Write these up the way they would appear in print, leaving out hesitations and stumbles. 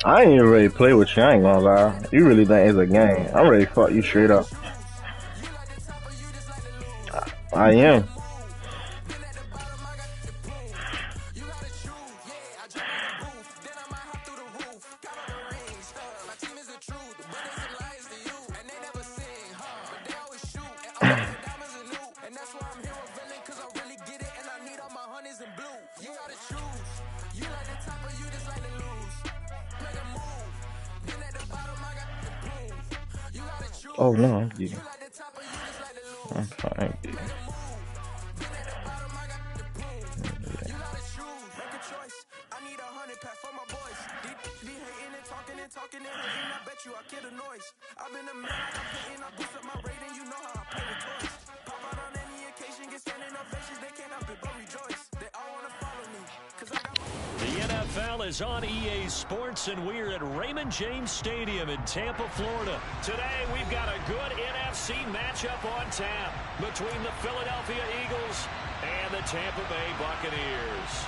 I ain't even ready to play with you. I ain't gonna lie. You really think it's a game? I'm ready to fuck you straight up. I am. Oh no, I'm geeking. I'm fine. The NFL is on EA Sports, and we're at Raymond James Stadium in Tampa, Florida. Today, we've got a good NFC matchup on tap between the Philadelphia Eagles and the Tampa Bay Buccaneers.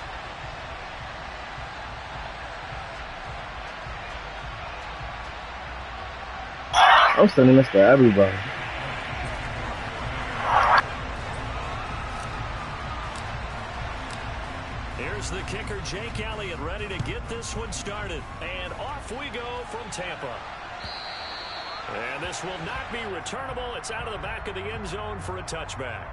I'm sending this to everybody. Here's the kicker, Jake Elliott, ready to get this one started. And off we go from Tampa. And this will not be returnable. It's out of the back of the end zone for a touchback.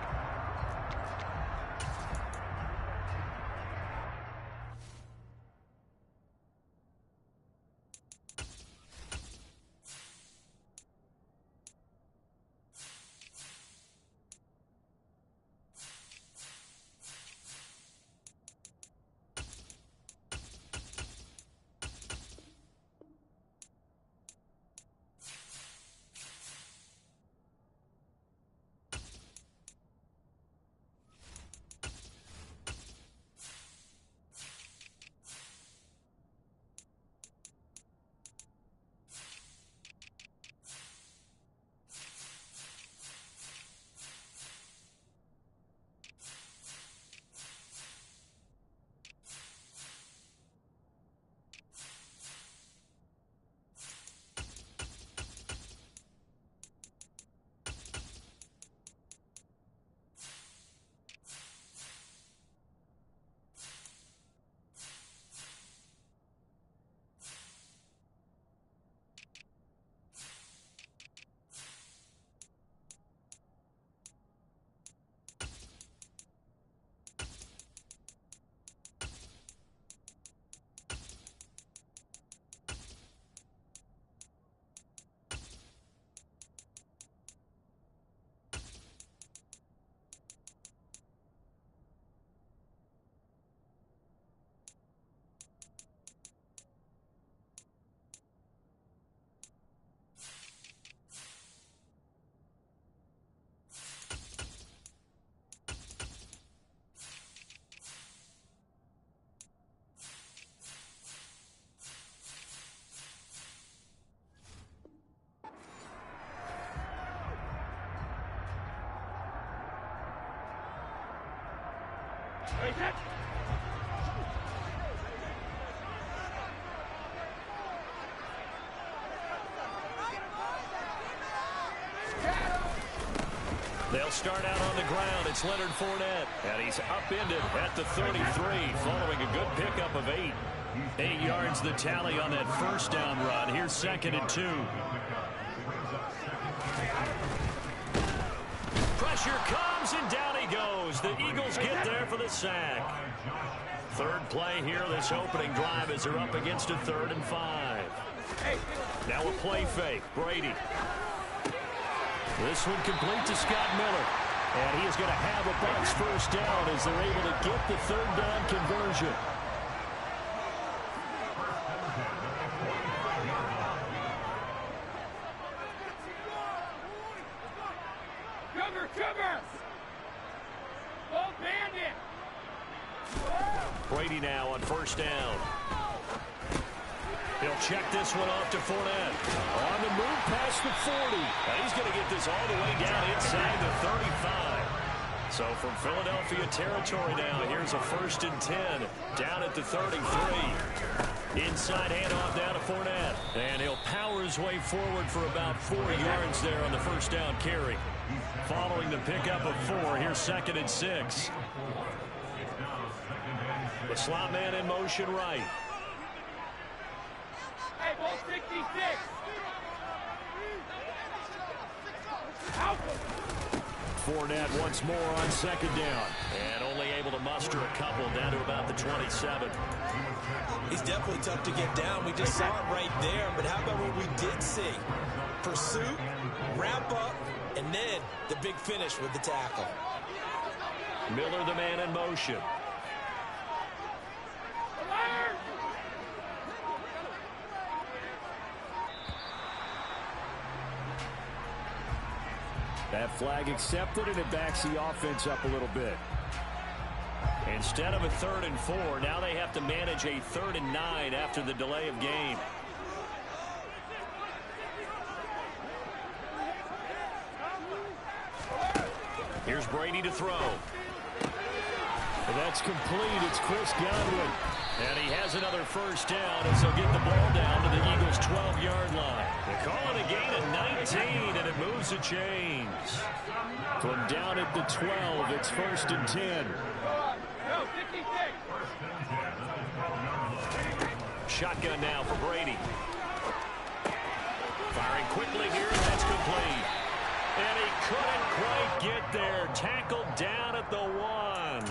They'll start out on the ground. It's Leonard Fournette, and he's upended at the 33 following a good pickup of 8. 8 yards the tally on that first down run. Here's 2nd and 2. Pressure comes, and down he goes. The Eagles get there for the sack. Third play here, this opening drive, as they're up against a 3rd and 5. Now a play fake. Brady. This one complete to Scott Miller. And he is going to have a Bucs first down as they're able to get the 3rd down conversion. Brady now on first down. He'll check this one off to Fournette. On the move past the 40. And he's going to get this all the way down inside the 35. So from Philadelphia territory now, here's a 1st and 10 down at the 33. Inside handoff down to Fournette. And he'll power his way forward for about 4 yards there on the first down carry. Following the pickup of 4, here's 2nd and 6. The slot man in motion right. Hey, ball 66. Out. Fournette once more on 2nd down. And only able to muster a couple down to about the 27. He's definitely tough to get down. We just saw it right there. But how about what we did see? Pursuit, wrap up, and then the big finish with the tackle. Miller, the man in motion. That flag accepted, and it backs the offense up a little bit. Instead of a 3rd and 4, now they have to manage a 3rd and 9 after the delay of game. Here's Brady to throw. That's complete. It's Chris Godwin. And he has another first down as they'll get the ball down to the Eagles' 12-yard line. They call it a gain of 19, and it moves the chains. From down at the 12, it's 1st and 10. Shotgun now for Brady. Firing quickly here, and that's complete. And he couldn't quite get there. Tackled down at the 1.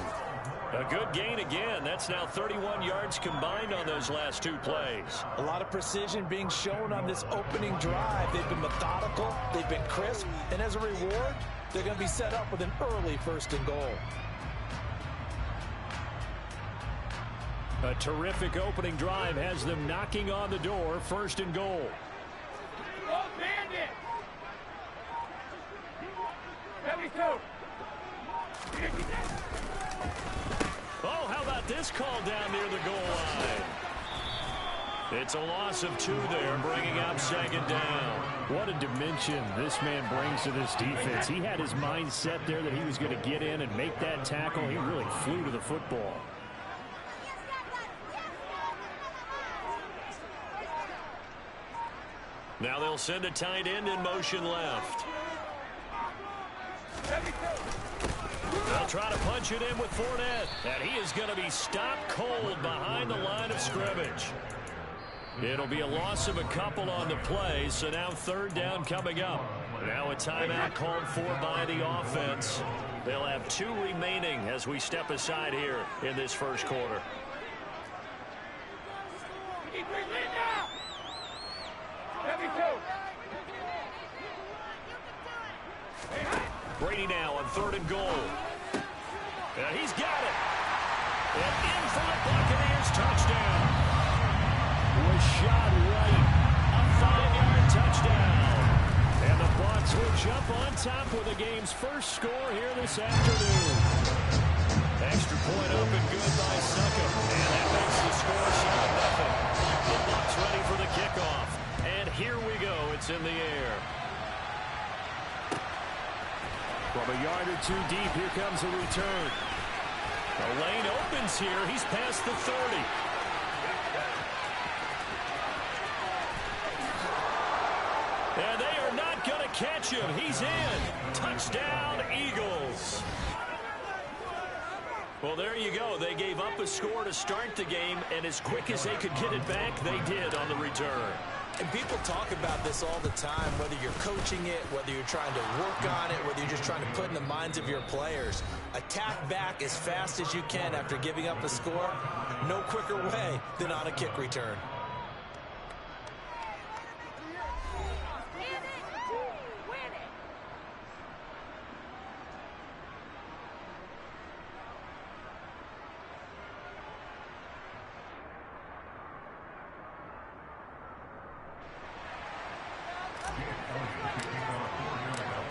A good gain again. That's now 31 yards combined on those last 2 plays. A lot of precision being shown on this opening drive. They've been methodical. They've been crisp. And as a reward, they're going to be set up with an early 1st and goal. A terrific opening drive has them knocking on the door. 1st and goal. Oh, bandit! 72. Oh, how about this call down near the goal line? It's a loss of 2 there, bringing up 2nd down. What a dimension this man brings to this defense. He had his mind set there that he was going to get in and make that tackle. He really flew to the football. Now they'll send a tight end in motion left. They'll try to punch it in with Fournette. And he is going to be stopped cold behind the line of scrimmage. It'll be a loss of a couple on the play, so now 3rd down coming up. Now a timeout called for by the offense. They'll have 2 remaining as we step aside here in this 1st quarter. Brady now on 3rd and goal. And he's got it. And in for the Buccaneers touchdown. Was shot right. A 5-yard touchdown. And the Bucs will jump on top with the game's first score here this afternoon. Extra point up and good by Succop. And that makes the score 7-0. The Bucs ready for the kickoff. And here we go. It's in the air. From a yard or 2 deep, here comes a return. The lane opens here. He's past the 30. And they are not going to catch him. He's in. Touchdown, Eagles. Well, there you go. They gave up a score to start the game, and as quick as they could get it back, they did on the return. And people talk about this all the time, whether you're coaching it, whether you're trying to work on it, whether you're just trying to put in the minds of your players. Attack back as fast as you can after giving up a score. No quicker way than on a kick return.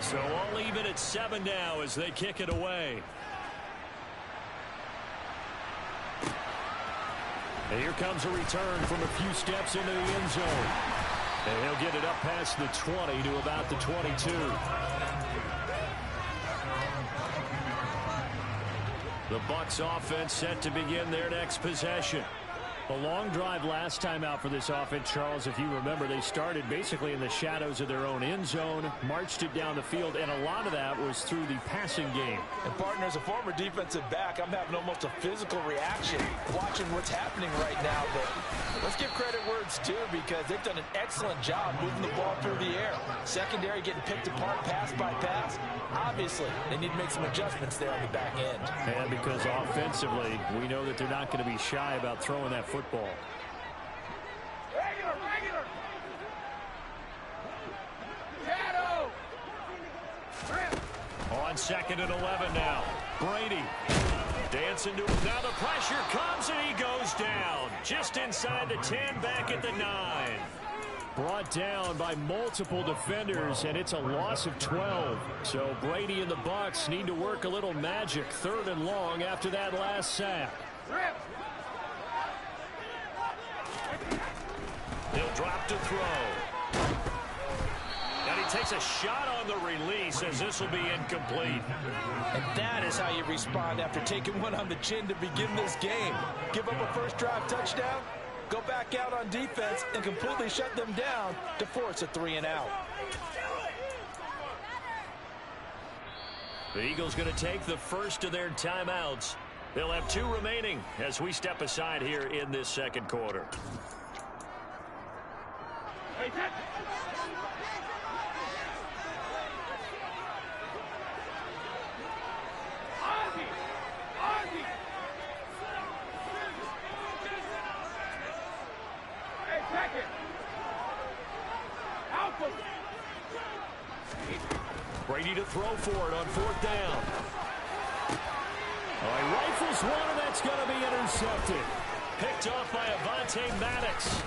So all even at 7 now as they kick it away. And here comes a return from a few steps into the end zone. And he'll get it up past the 20 to about the 22. The Bucs offense set to begin their next possession. A long drive last time out for this offense, Charles. If you remember, they started basically in the shadows of their own end zone, marched it down the field, and a lot of that was through the passing game. And partner, as a former defensive back, I'm having almost a physical reaction watching what's happening right now. But let's give credit where it's due, because they've done an excellent job moving the ball through the air. Secondary getting picked apart pass by pass. Obviously, they need to make some adjustments there on the back end. And because offensively, we know that they're not going to be shy about throwing that football. Regular. Shadow. On 2nd and 11 now. Brady dancing to him. Now the pressure comes and he goes down. Just inside the 10, back at the 9. Brought down by multiple defenders, and it's a loss of 12. So Brady and the Bucs need to work a little magic. 3rd and long after that last sack. He'll drop to throw. And he takes a shot on the release, as this will be incomplete. And that is how you respond after taking one on the chin to begin this game. Give up a first drive touchdown, go back out on defense, and completely shut them down to force a 3-and-out. The Eagles going to take the first of their timeouts. They'll have 2 remaining as we step aside here in this second quarter. Hey, that. Ozzie. Hey, check it. Alpha. Brady to throw for it on 4th down. He rifles one, and that's going to be intercepted. Picked off by Avonte Maddox.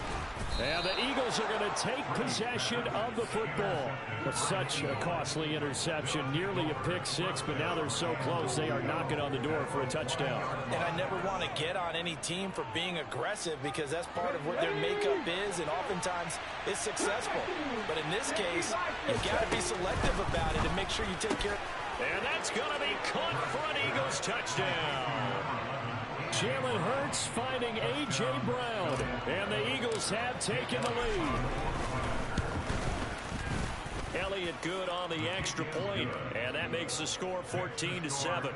And the Eagles are going to take possession of the football. But such a costly interception, nearly a pick 6, but now they're so close they are knocking on the door for a touchdown. And I never want to get on any team for being aggressive, because that's part of what their makeup is, and oftentimes it's successful. But in this case, you've got to be selective about it and make sure you take care of it. And that's going to be caught for an Eagles touchdown. Jalen Hurts finding A.J. Brown, and the Eagles have taken the lead. Elliott good on the extra point, and that makes the score 14-7.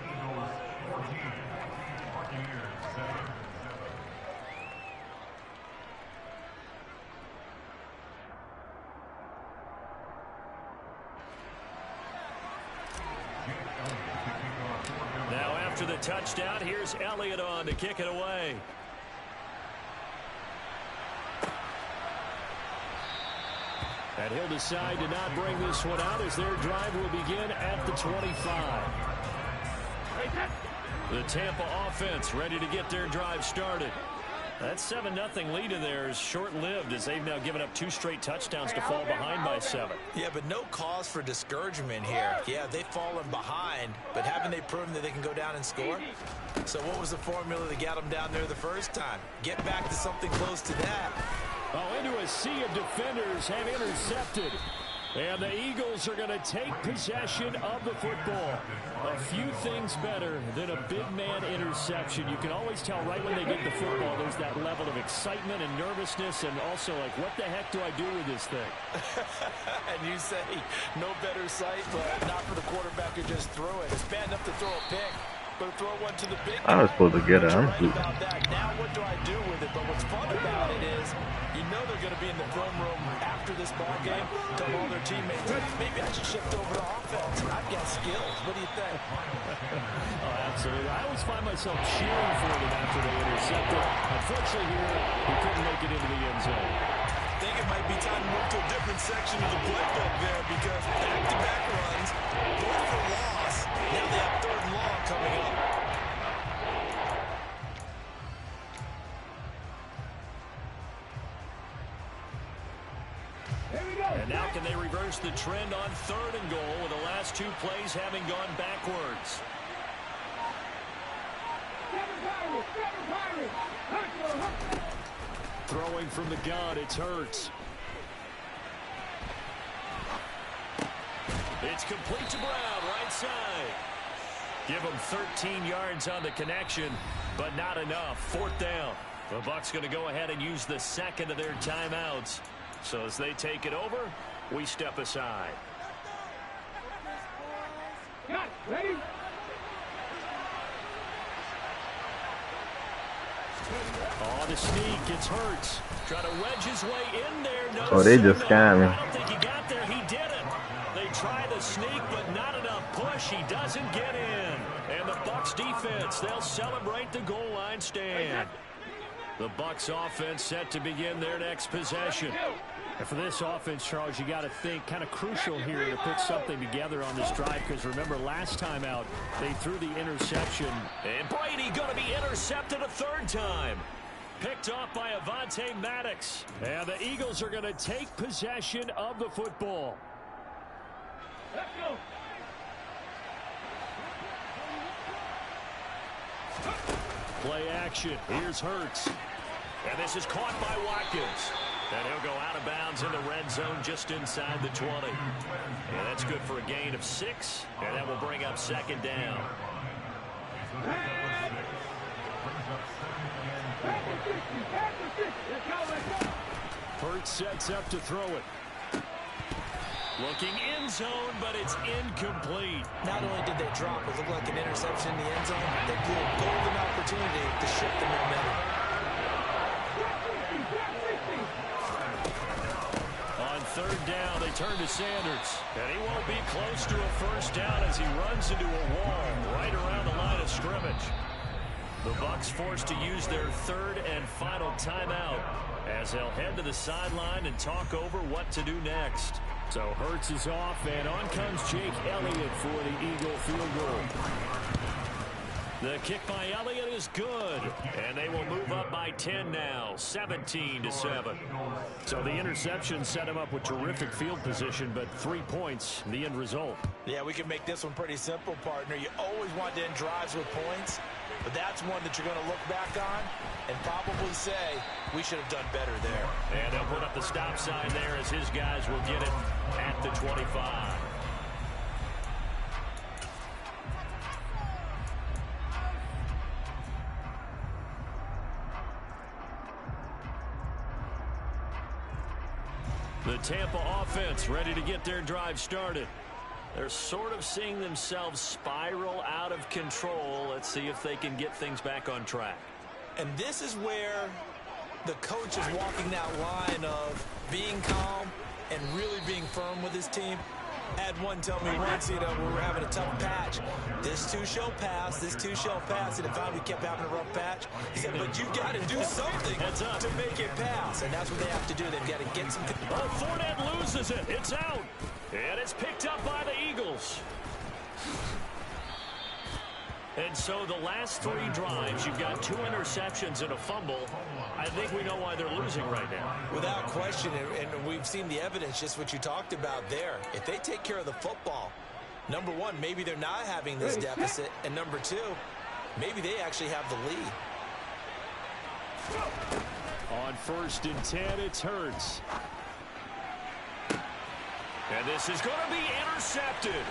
Now after the touchdown, here's Elliott on to kick it away. And he'll decide to not bring this one out as their drive will begin at the 25. The Tampa offense ready to get their drive started. That 7-0 lead of theirs short-lived, as they've now given up 2 straight touchdowns to fall behind by 7. Yeah, but no cause for discouragement here. Yeah, they've fallen behind, but haven't they proven that they can go down and score? So what was the formula that got them down there the first time? Get back to something close to that. Oh, into a sea of defenders have intercepted. And the Eagles are going to take possession of the football. A few things better than a big man interception. You can always tell right when they get the football, there's that level of excitement and nervousness, and also like, what the heck do I do with this thing? And you say, no better sight, but not for the quarterback who just threw it. It's bad enough to throw a pick, but to throw one to the big I was supposed to get it. right about that. Now what do I do with it? But what's fun about it is, you know they're going to be in the film room after this ball game, tell all their teammates, maybe I should shift over to offense. I've got skills. What do you think? Oh, absolutely. I always find myself cheering for them after they intercept it. Unfortunately here, he couldn't make it into the end zone. I think it might be time to move to a different section of the playbook there, because back-to-back runs, both for loss. Now they have 3rd and long coming up. And now can they reverse the trend on 3rd and goal, with the last 2 plays having gone backwards? Throwing from the gun, it's Hurts. It's complete to Brown, right side. Give him 13 yards on the connection, but not enough. 4th down. The Bucs going to go ahead and use the second of their timeouts. So as they take it over, we step aside. Got it. Ready? Oh, the sneak gets Hurts. Trying to wedge his way in there. No, Oh, they just scammed me. I don't think he got there. He didn't. They try the sneak, but not enough push. He doesn't get in. And the Bucs defense, they'll celebrate the goal line stand. The Bucs offense set to begin their next possession. And for this offense, Charles, you got to think kind of crucial here to put something together on this drive, because remember last time out they threw the interception. And Brady going to be intercepted a third time. Picked off by Avonte Maddox. And the Eagles are going to take possession of the football. Let's go. Play action. Here's Hurts. And this is caught by Watkins. And he'll go out of bounds in the red zone just inside the 20. And that's good for a gain of 6. And that will bring up second down. Hurts sets up to throw it. Looking end zone, but it's incomplete. Not only did they drop, it looked like an interception in the end zone, they blew a golden opportunity to shift the momentum. On third down, they turn to Sanders. And he won't be close to a first down as he runs into a wall right around the line of scrimmage. The Bucs forced to use their third and final timeout as they'll head to the sideline and talk over what to do next. So Hurts is off, and on comes Jake Elliott for the Eagle field goal. The kick by Elliott is good, and they will move up by 10 now, 17-7. So the interception set him up with terrific field position, but 3 points, the end result. Yeah, we can make this one pretty simple, partner. You always want to end drives with points, but that's one that you're going to look back on and probably say, we should have done better there. And they'll put up the stop sign there as his guys will get it at the 25. The Tampa offense ready to get their drive started. They're sort of seeing themselves spiral out of control. Let's see if they can get things back on track. And this is where the coach is walking that line of being calm and really being firm with his team. I had one tell me once, we were having a tough patch. This too shall pass, this too shall pass. And if we kept having a rough patch, he said, but you've got to do something to make it pass. And that's what they have to do. They've got to get some... Oh, Fournette loses it. It's out. And it's picked up by the Eagles. And so the last 3 drives, you've got 2 interceptions and a fumble. I think we know why they're losing right now. Without question, and we've seen the evidence, just what you talked about there. If they take care of the football, number one, maybe they're not having this deficit. And number 2, maybe they actually have the lead. On 1st and 10, it's Hurts. And this is going to be intercepted.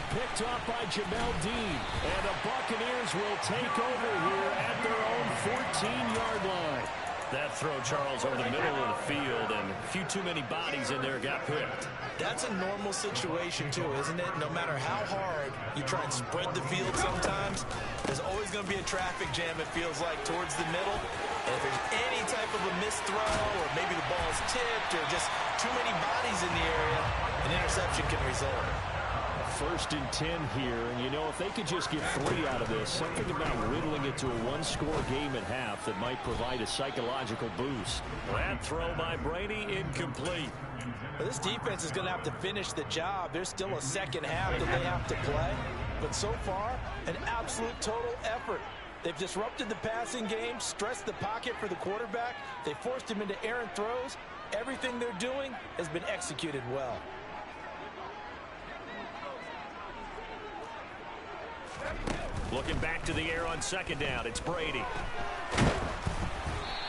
Picked off by Jamel Dean. And the Buccaneers will take over here at their own 14-yard line. That throw, Charles, over the middle of the field, and a few too many bodies in there got picked. That's a normal situation, too, isn't it? No matter how hard you try and spread the field sometimes, there's always going to be a traffic jam, it feels like, towards the middle. And if there's any type of a missed throw, or maybe the ball's tipped, or just too many bodies in the area, an interception can result. 1st and 10 here, and if they could just get 3 out of this, something about whittling it to a 1-score game at half that might provide a psychological boost. That throw by Brady incomplete. Well, this defense is going to have to finish the job. There's still a second half that they have to play, but so far, an absolute total effort. They've disrupted the passing game, stressed the pocket for the quarterback. They forced him into errant throws. Everything they're doing has been executed well. Looking back to the air on 2nd down, it's Brady.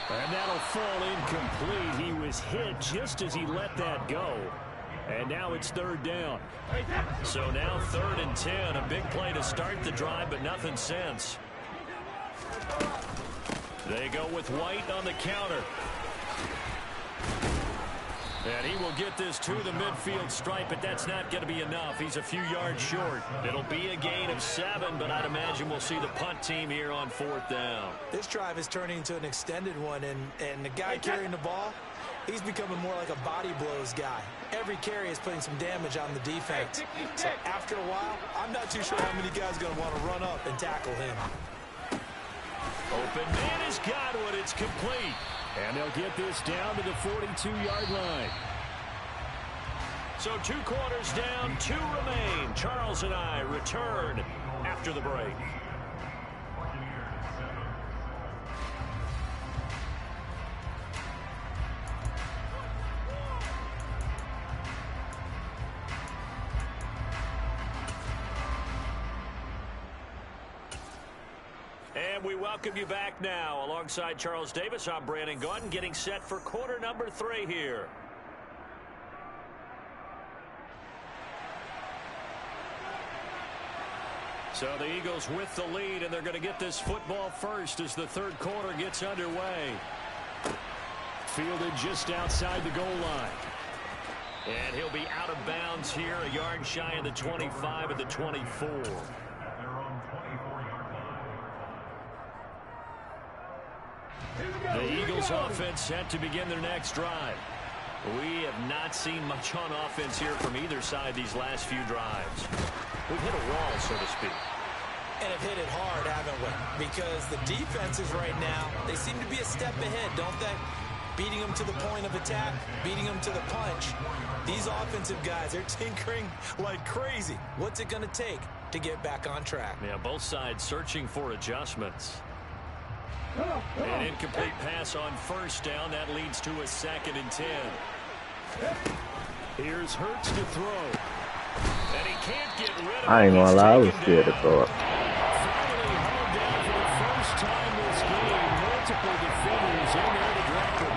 And that'll fall incomplete. He was hit just as he let that go. And now it's 3rd down. So now 3rd and 10, a big play to start the drive, but nothing since. They go with White on the counter. And he will get this to the midfield stripe, but that's not going to be enough. He's a few yards short. It'll be a gain of 7, but I'd imagine we'll see the punt team here on 4th down. This drive is turning into an extended one, and the guy carrying the ball, he's becoming more like a body blows guy. Every carry is putting some damage on the defense. So after a while, I'm not too sure how many guys are going to want to run up and tackle him. Open man has got one. It's complete. And they'll get this down to the 42-yard line. So 2 quarters down, 2 remain. Charles and I return after the break. And we welcome you back now. Alongside Charles Davis, I'm Brandon Gaudin, getting set for quarter number 3 here. So the Eagles with the lead, and they're going to get this football first as the 3rd quarter gets underway. Fielded just outside the goal line. And he'll be out of bounds here, a yard shy of the 25 at the 24. The Eagles offense set to begin their next drive. We have not seen much on offense here from either side these last few drives. We've hit a wall, so to speak. And have hit it hard, haven't we? Because the defenses right now, they seem to be a step ahead, don't they? Beating them to the point of attack, beating them to the punch. These offensive guys, they're tinkering like crazy. What's it going to take to get back on track? Yeah, both sides searching for adjustments. An incomplete pass on 1st down. That leads to a 2nd and 10. Here's Hurts to throw. And he can't get rid of it. I ain't gonna lie, I was scared to throw it. Finally held down for the first time this game. Multiple defenders in there to drop him.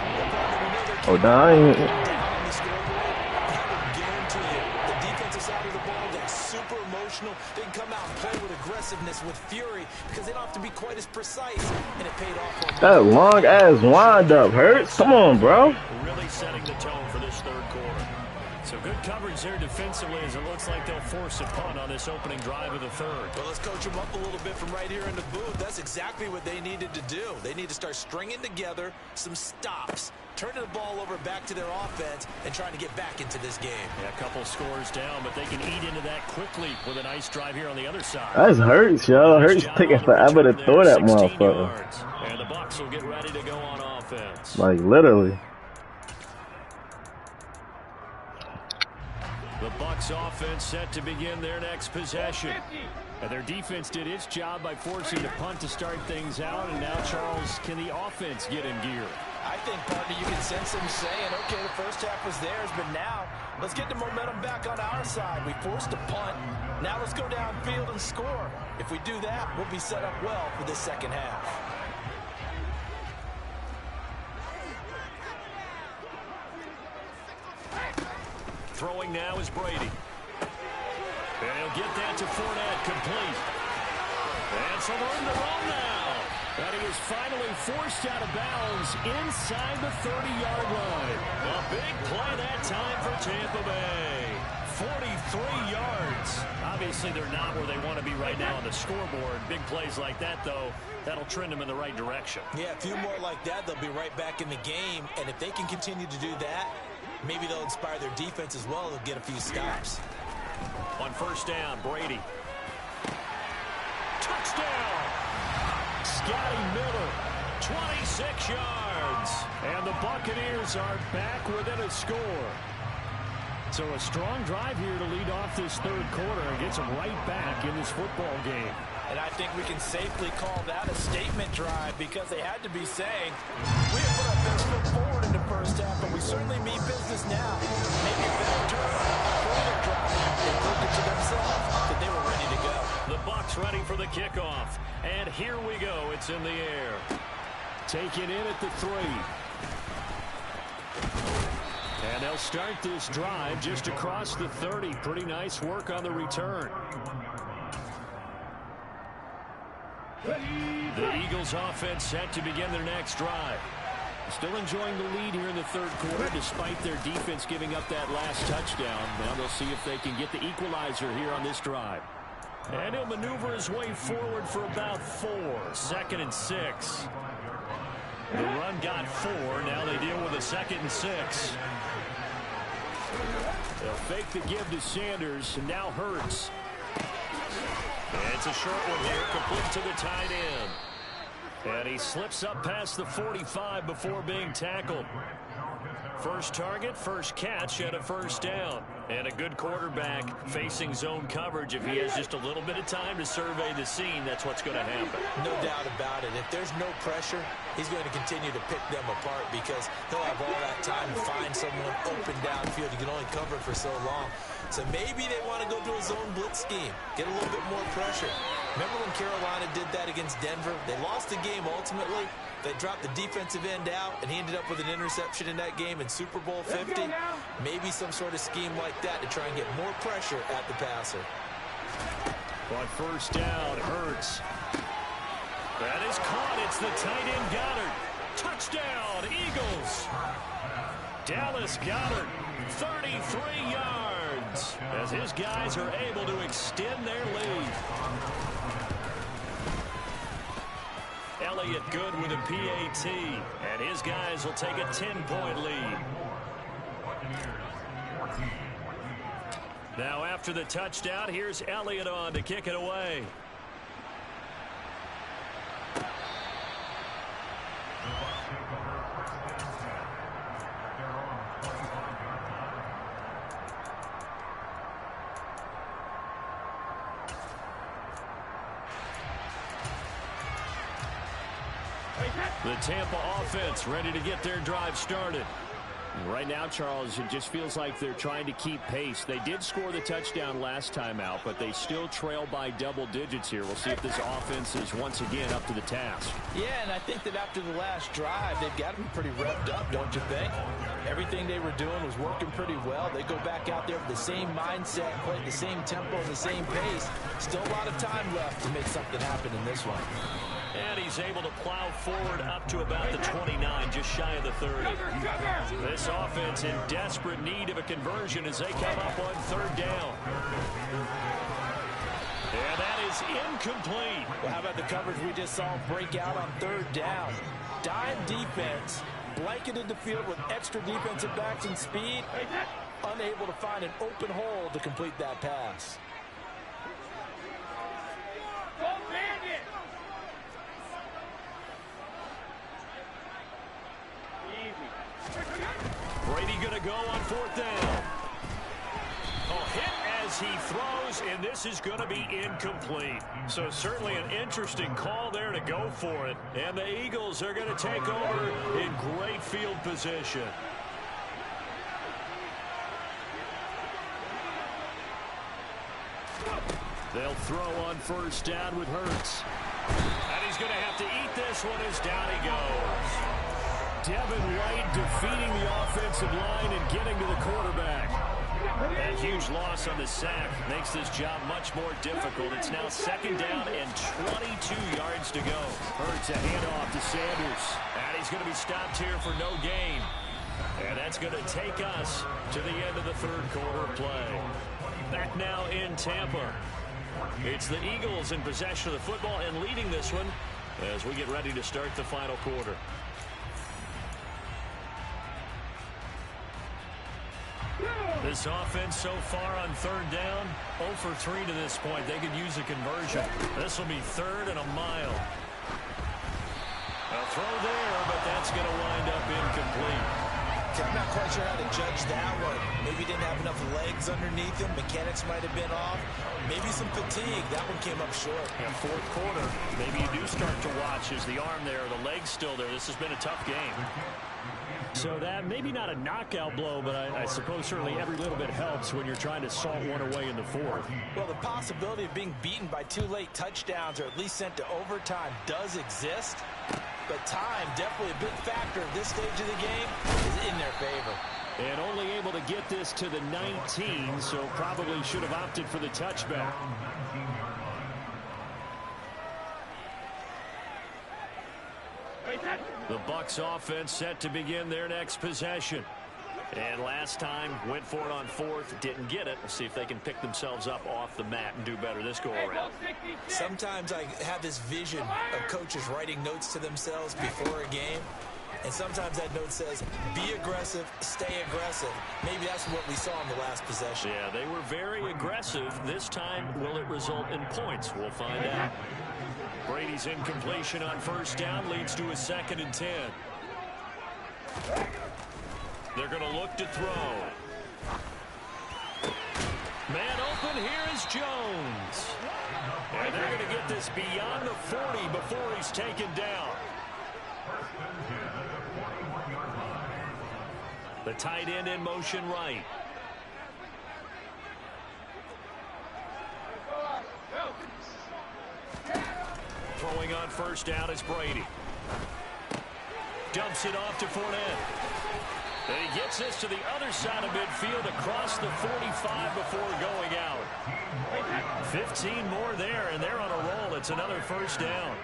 Oh, dang. Down on the scoreboard, I will guarantee you, the defensive side of the ball gets super emotional. They can come out and play with aggressiveness, with fury, because they don't have to be quite as precise, and it paid off for them. That long ass wind up Hurts. Come on, bro. Really setting the tone for this 3rd quarter. So good coverage there defensively, as it looks like they'll force a punt on this opening drive of the 3rd. Well, let's coach them up a little bit from right here in the booth. That's exactly what they needed to do. They need to start stringing together some stops, turning the ball over back to their offense, and trying to get back into this game. Yeah, a couple scores down, but they can eat into that quickly with a nice drive here on the other side. That's Hurts, yo. Hurts taking forever to throw that 16 motherfucker. yards. And the Bucs will get ready to go on offense. Like, literally. The Bucs offense set to begin their next possession. And their defense did its job by forcing the punt to start things out. And now, Charles, can the offense get in gear? I think, partner, you can sense them saying, okay, the first half was theirs, but now let's get the momentum back on our side. We forced a punt. Now let's go downfield and score. If we do that, we'll be set up well for this 2nd half. Throwing now is Brady. And he'll get that to Fournette, complete. And some room to run now. And he is finally forced out of bounds inside the 30-yard line. A big play that time for Tampa Bay. 43 yards. Obviously, they're not where they want to be right now on the scoreboard. Big plays like that, though, that'll trend them in the right direction. Yeah, a few more like that, they'll be right back in the game. And if they can continue to do that, maybe they'll inspire their defense as well. They'll get a few stops. On 1st down, Brady. Touchdown! Scotty Miller, 26 yards. And the Buccaneers are back within a score. So a strong drive here to lead off this 3rd quarter and gets them right back in this football game. And I think we can safely call that a statement drive because they had to be saying, we have put our best foot forward in the first half, but we certainly mean business now. Maybe a better turn, a further drive. They proved it to themselves that they were ready to go. The Bucs ready for the kickoff. And here we go. It's in the air. Taken in at the 3. And they'll start this drive just across the 30. Pretty nice work on the return. Ready. The Eagles offense set to begin their next drive. Still enjoying the lead here in the third quarter despite their defense giving up that last touchdown. Now they'll see if they can get the equalizer here on this drive. And he'll maneuver his way forward for about 4. 2nd and 6. The run got 4. Now they deal with a 2nd and 6. They'll fake the give to Sanders, and now Hurts. It's a short one here, complete to the tight end. And he slips up past the 45 before being tackled. First target, first catch, and a first down. And a good quarterback facing zone coverage. If he has just a little bit of time to survey the scene, that's what's going to happen. No doubt about it. If there's no pressure, he's going to continue to pick them apart because he'll have all that time to find someone open downfield. You can only cover it for so long. So maybe they want to go to a zone blitz scheme, get a little bit more pressure. Remember when Carolina did that against Denver? They lost the game ultimately. They dropped the defensive end out, and he ended up with an interception in that game in Super Bowl 50. Maybe some sort of scheme like that to try and get more pressure at the passer. On first down, Hurts. That is caught. It's the tight end Goddard. Touchdown, Eagles. Dallas Goddard, 33 yards, as his guys are able to extend their lead. Elliott good with a PAT, and his guys will take a 10-point lead. Now after the touchdown, here's Elliott on to kick it away. The Tampa offense ready to get their drive started. Right now, Charles, it just feels like they're trying to keep pace. They did score the touchdown last time out, but they still trail by double digits here. We'll see if this offense is once again up to the task. Yeah, and I think that after the last drive, they've got to be pretty revved up, don't you think? Everything they were doing was working pretty well. They go back out there with the same mindset, play at the same tempo, the same pace. Still a lot of time left to make something happen in this one. And he's able to plow forward up to about the 29, just shy of the 30. This offense in desperate need of a conversion as they come up on third down. And that is incomplete. Well, how about the coverage we just saw break out on third down? Dime defense, blanketed the field with extra defensive backs and speed, unable to find an open hole to complete that pass. Brady going to go on fourth down. A hit as he throws, and this is going to be incomplete. So certainly an interesting call there to go for it. And the Eagles are going to take over in great field position. They'll throw on first down with Hurts. And he's going to have to eat this one as down he goes. Devin White defeating the offensive line and getting to the quarterback. That huge loss on the sack makes this job much more difficult. It's now second down and 22 yards to go. Hurts a handoff to Sanders. And he's going to be stopped here for no gain. And that's going to take us to the end of the third quarter play. Back now in Tampa. It's the Eagles in possession of the football and leading this one as we get ready to start the final quarter. This offense so far on third down, 0 for 3 to this point. They could use a conversion. This will be third and a mile. A throw there, but that's going to wind up incomplete. I'm not quite sure how to judge that one. Maybe didn't have enough legs underneath him. Mechanics might have been off. Maybe some fatigue. That one came up short. Yeah, fourth quarter, maybe you do start to watch as the arm there, the leg's still there. This has been a tough game. So that, maybe not a knockout blow, but I suppose certainly every little bit helps when you're trying to salt one away in the fourth. Well, the possibility of being beaten by 2 late touchdowns or at least sent to overtime does exist. But time, definitely a big factor at this stage of the game, is in their favor. And only able to get this to the 19, so probably should have opted for the touchback. The Bucs offense set to begin their next possession. And last time, went for it on fourth, didn't get it. We'll see if they can pick themselves up off the mat and do better this go-around. Sometimes I have this vision of coaches writing notes to themselves before a game. And sometimes that note says, be aggressive, stay aggressive. Maybe that's what we saw in the last possession. Yeah, they were very aggressive. This time, will it result in points? We'll find out. Brady's incompletion on first down leads to a 2nd and 10. They're going to look to throw. Man open, here is Jones. And they're going to get this beyond the 40 before he's taken down. The tight end in motion right. Throwing on first down is Brady. Dumps it off to Fournette. And he gets this to the other side of midfield across the 45 before going out. 15 more there, and they're on a roll. It's another first down.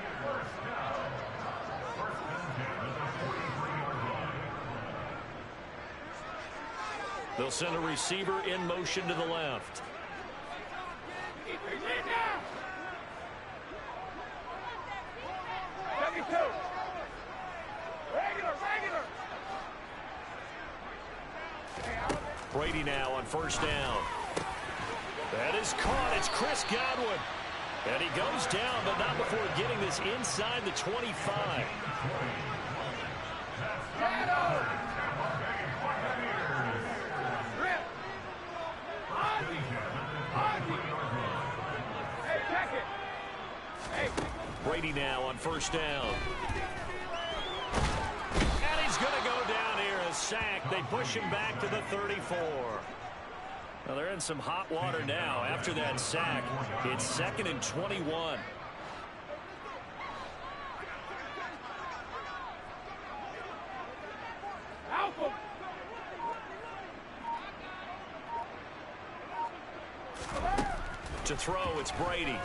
They'll send a receiver in motion to the left. Brady now on first down. That is caught. It's Chris Godwin. And he goes down, but not before getting this inside the 25. Brady now on first down. And he's going to go down here, a sack. They push him back to the 34. Well, they're in some hot water now after that sack. It's 2nd and 21. To throw, it's Brady.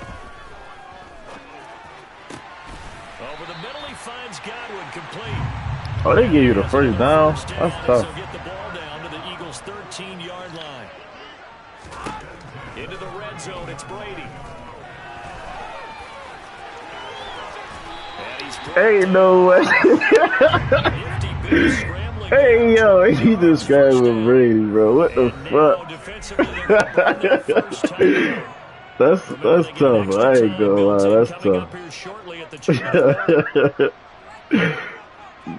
Over the middle, he finds Godwin complete. Oh, they give you the first down. That's tough. So get the ball down to the Eagles' 13-yard line. Into the red zone, it's Brady. Hey, no way. Hey, yo, he just grabbed with Brady, bro. What the fuck? That's tough. I ain't gonna lie. That's tough.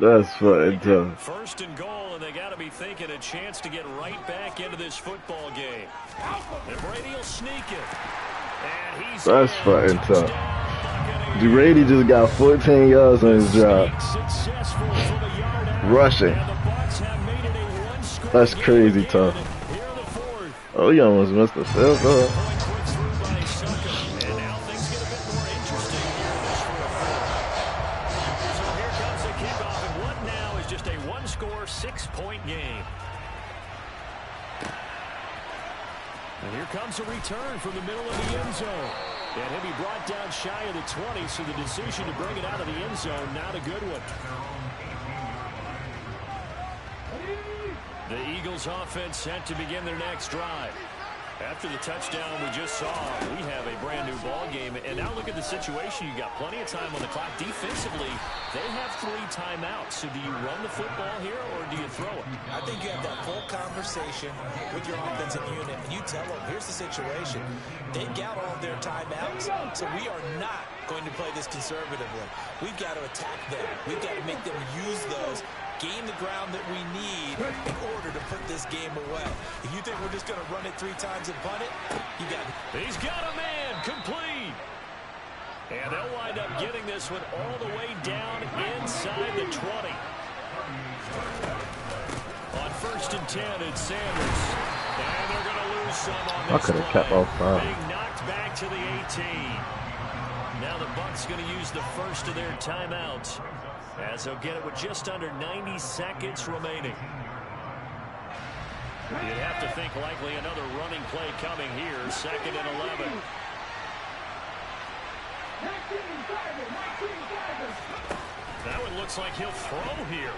That's fucking tough. First and goal, and they got to be thinking a chance to get right back into this football game. And Brady will sneak it. And he's That's fucking tough. Brady just got 14 yards on his drive. Rushing. That's crazy tough. Oh, you almost missed the field goal. Comes a return from the middle of the end zone. And he'll be brought down shy of the 20, so the decision to bring it out of the end zone, not a good one. The Eagles offense set to begin their next drive. After the touchdown we just saw, we have a brand new ball game. And now look at the situation. You got plenty of time on the clock. Defensively, they have 3 timeouts. So do you run the football here or do you throw it? I think you have that full conversation with your offensive unit, and you tell them, here's the situation. They've got all of their timeouts, so we are not going to play this conservatively. We've got to attack them. We've got to make them use those, gain the ground that we need in order to put this game away. If you think we're just going to run it 3 times and punt it, you got it. He's got a man complete. And they'll wind up getting this one all the way down inside the 20. On first and 10, it's Sanders. And they're going to lose some on this I could have kept off that. Being knocked back to the 18. Now the Bucs going to use the first of their timeouts, as they'll get it with just under 90 seconds remaining. You'd have to think likely another running play coming here. 2nd and 11. That one looks like he'll throw here.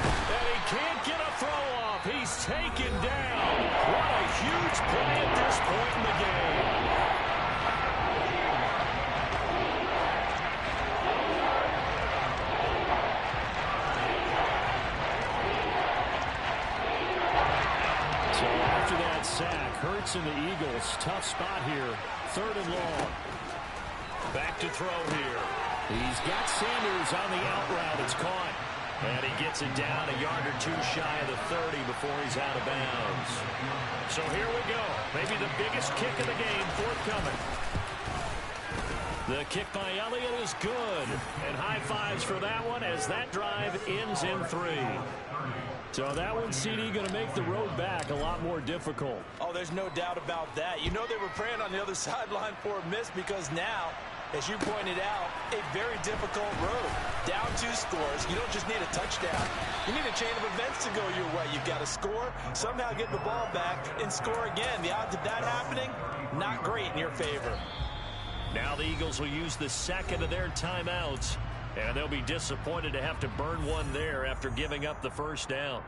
And he can't get a throw off. He's taken down. What a huge play at this point in the game. So after that sack, Hurts and the Eagles, tough spot here. 3rd and long. Back to throw here. He's got Sanders on the out route. It's caught. And he gets it down a yard or 2 shy of the 30 before he's out of bounds. So here we go. Maybe the biggest kick of the game forthcoming. The kick by Elliott is good. And high fives for that one as that drive ends in 3. So that one, CD, going to make the road back a lot more difficult. Oh, there's no doubt about that. You know they were praying on the other sideline for a miss because now, as you pointed out, a very difficult road. Down 2 scores. You don't just need a touchdown. You need a chain of events to go your way. You've got to score, somehow get the ball back, and score again. The odds of that happening, not great in your favor. Now the Eagles will use the second of their timeouts, and they'll be disappointed to have to burn one there after giving up the first down.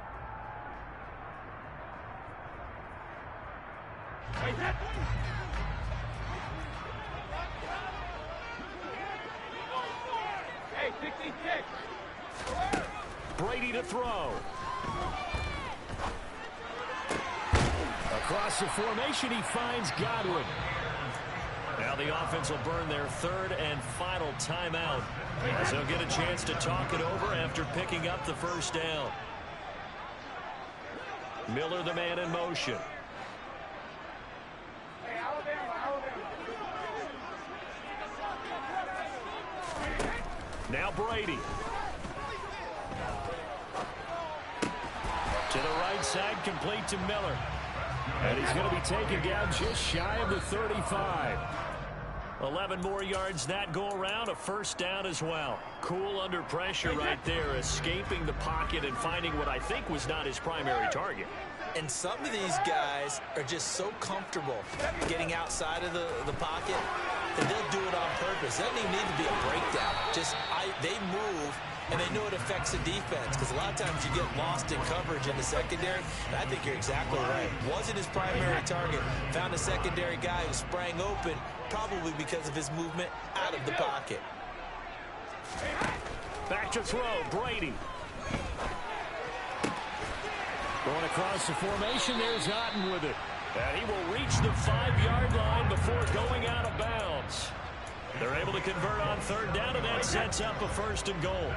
Hey, 66. Brady to throw. Across the formation, he finds Godwin. Now the offense will burn their 3rd and final timeout, as they'll get a chance to talk it over after picking up the first down. Miller, the man in motion. Now Brady. To the right side, complete to Miller. And he's going to be taken down just shy of the 35. 11 more yards that go around, a first down as well. Cool under pressure right there, escaping the pocket and finding what I think was not his primary target. And some of these guys are just so comfortable getting outside of the pocket that they'll do it on purpose. It doesn't even need to be a breakdown. They move, and they know it affects the defense because a lot of times you get lost in coverage in the secondary, and I think you're exactly right. Wasn't his primary target. Found a secondary guy who sprang open, probably because of his movement out of the pocket. Back to throw, Brady. Going across the formation, there's Otten with it. And he will reach the 5-yard line before going out of bounds. They're able to convert on 3rd down, and that sets up a 1st and goal.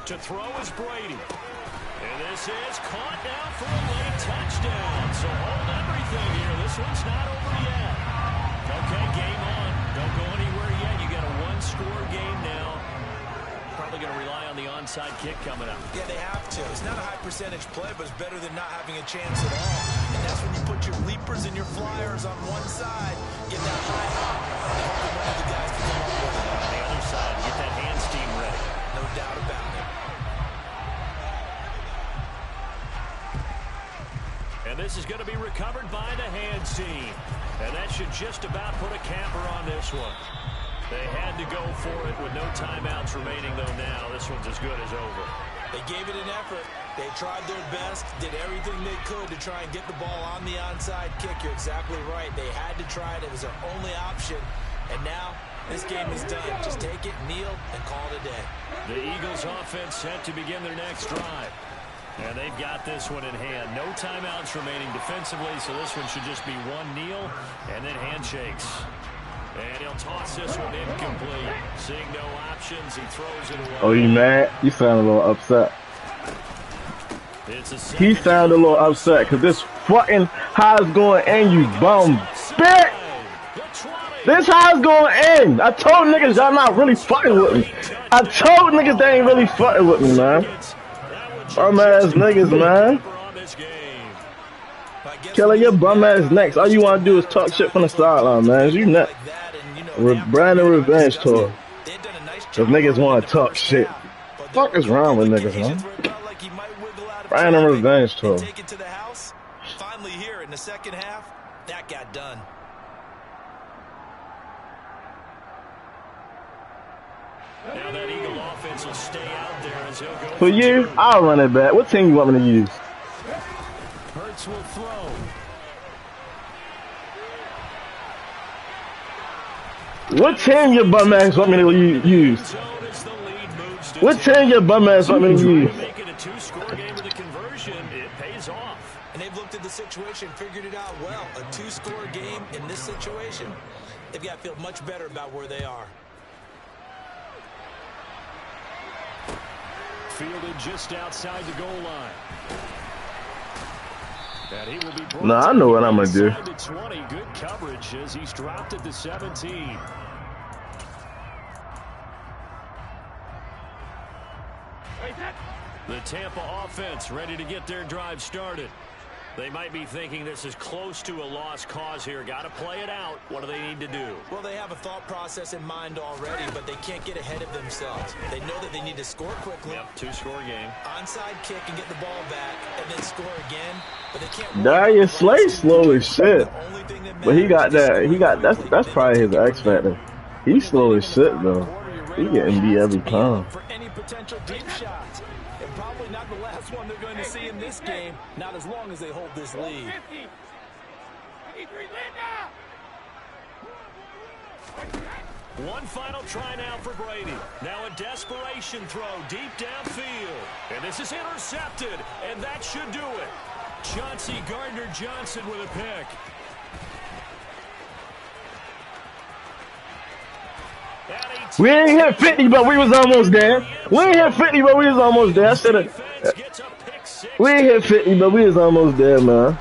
To throw is Brady. And this is caught now for a late touchdown. So hold everything here. This one's not over yet. Okay, game on. Don't go anywhere yet. You got a 1-score game now. Probably going to rely on the onside kick coming up. Yeah, they have to. It's not a high percentage play, but it's better than not having a chance at all. And that's when you put your leapers and your flyers on one side, get that high hop, and hope that one of the guys can come up with it. On the other side, get that hands team ready. No doubt about it. And this is going to be recovered by the hands team. And that should just about put a capper on this one. They had to go for it with no timeouts remaining, though now this one's as good as over. They gave it an effort. They tried their best, did everything they could to try and get the ball on the onside kick. You're exactly right. They had to try it. It was their only option. And now this game is done. Just take it, kneel, and call it a day. The Eagles offense set to begin their next drive. And they've got this one in hand. No timeouts remaining defensively, so this one should just be one kneel and then handshakes. And he'll toss this one incomplete. Seeing no options, he throws it away. Oh, you mad? You sound a little upset. He sounded a little upset because this fucking high's going in, you bum bitch. This high's going in. I told niggas y'all not really fucking with me. I told niggas they ain't really fucking with me, man. Bum ass niggas, man. Killer, your bum ass next. All you want to do is talk shit from the sideline, man. You next. Brandon revenge tour. If niggas want to talk shit. What the fuck is wrong with niggas, man? of Ryan traffic revenge and tour. take it to the house. Finally here in the second half, that got done. Now that Eagle offense will stay out there as he'll go For you, two. I'll run it back. What team you want me to use? Hurts will throw. What team your bum ass want me to use? Zone as the lead moves to What 2. team your bum ass want me to Trying use? to make it a 2-score game with a conversion. It pays off. And they've looked at the situation, figured it out well. A 2-score game in this situation. They've got to feel much better about where they are. Fielded just outside the goal line. And he will be brought No, I know what I'm gonna do. inside the 20. Good coverage as he's dropped at the 17. The Tampa offense ready to get their drive started. They might be thinking this is close to a lost cause here. Got to play it out. What do they need to do? Well, they have a thought process in mind already, but they can't get ahead of themselves. They know that they need to score quickly. Yep, 2-score game. Onside kick and get the ball back, and then score again. But they can't. Darius Slay slow as shit. The only thing that But he got matters is that. He got scoring that's quickly. probably his X factor. He's slow as shit though. He getting beat every time. For any potential deep shots. And probably not the last one they're going to see in this game. Not as long as they hold this lead. 50. 53 Linda. One final try now for Brady. Now a desperation throw deep downfield. And this is intercepted. And that should do it. Chauncey Gardner-Johnson with a pick. We ain't hit 50, but we was almost there. We ain't hit 50, but we was almost there. I should've. We ain't hit 50, but we was almost there, man.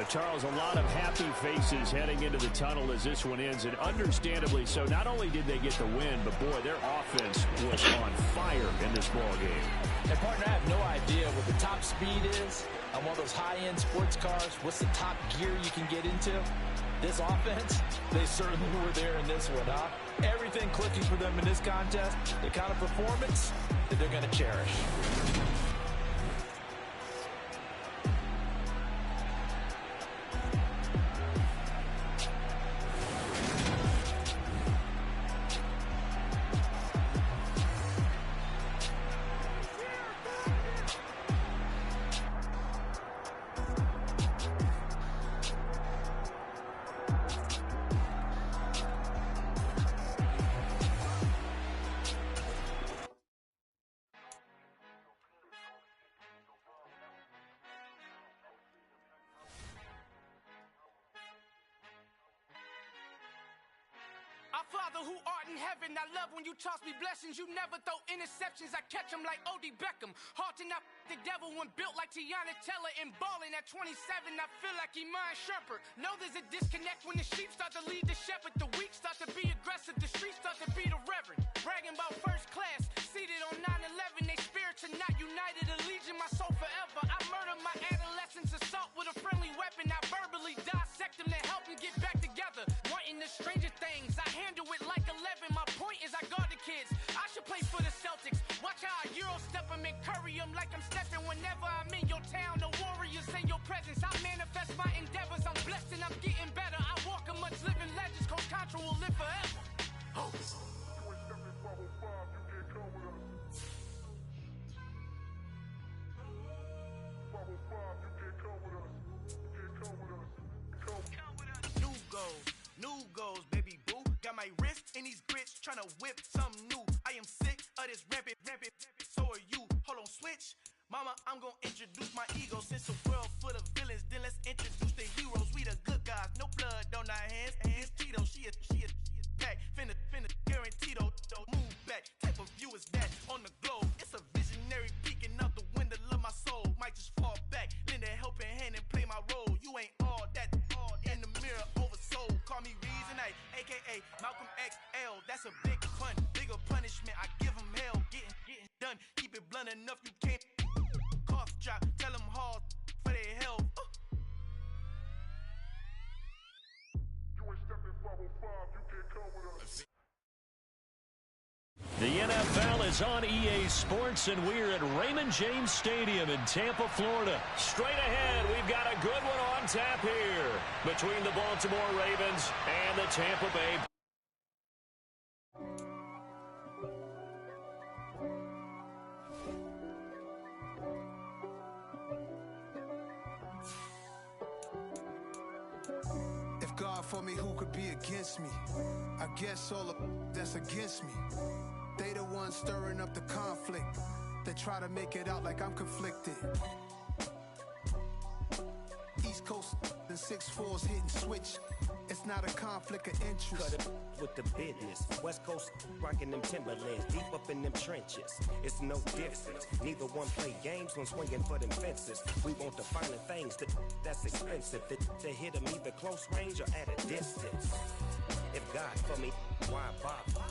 Charles, a lot of happy faces heading into the tunnel as this one ends, and understandably so. Not only did they get the win, but boy, their offense was on fire in this ball game. And partner, I have no idea what the top speed is on one of those high-end sports cars. What's the top gear you can get into? This offense, they certainly were there in this one, huh? Everything clicking for them in this contest, the kind of performance that they're going to cherish. Our Father who art in heaven, I love when you toss me blessings. You never throw interceptions, I catch them like O.D. Beckham. Hard to knock the devil when built like Tiana Teller and balling at 27. I feel like Iman Shumpert. Know there's a disconnect when the sheep start to lead the shepherd. The weak start to be aggressive, the streets start to be the reverend. Bragging about first class, seated on 9/11. They spirits are not united, a legion, my soul forever. I murdered my adolescence, assault with a friendly weapon. I verbally dissect them to help them get back together. Wanting the stranger things, I handle it like 11. My point is I guard the kids. I should play for the Celtics. Watch how I Euro step them and curry them like I'm stepping. Whenever I'm in your town, the Warriors in your presence. I manifest my endeavors. I'm blessed and I'm getting better. I walk amongst living legends. Coach Contra will live forever. Oh. New goals, baby boo. Got my wrist in these grits, tryna whip something new. I am sick of this rampant. So are you. Hold on, switch. Mama, I'm gonna introduce my ego. Since a world full of villains, then let's introduce the heroes. We the good guys, no blood on our hands. Hands Tito, she a back. Finna guaranteed move back. Type of view is that on the globe? It's a visionary peeking out the window of my soul. Might just fall back, lend a helping hand and play my role. You ain't all that in the mirror oversold. Call me Reason A, aka Malcolm XL. That's a big pun, bigger punishment. I give him hell, getting done. Keep it blunt enough, you can't cough drop. Tell them hard for their health. The NFL NFL is on EA Sports, and we're at Raymond James Stadium in Tampa, Florida. Straight ahead, we've got a good one on tap here between the Baltimore Ravens and the Tampa Bay. For me, who could be against me? I guess all of that's against me. They the ones stirring up the conflict. They try to make it out like I'm conflicted. East Coast and 6'4's hitting switch. It's not a conflict of interest. Cut it with the business. West Coast rocking them Timberlands, deep up in them trenches. It's no difference. Neither one play games when swinging for them fences. We want the finer things that's expensive. To hit them either close range or at a distance. If God for me, why bother?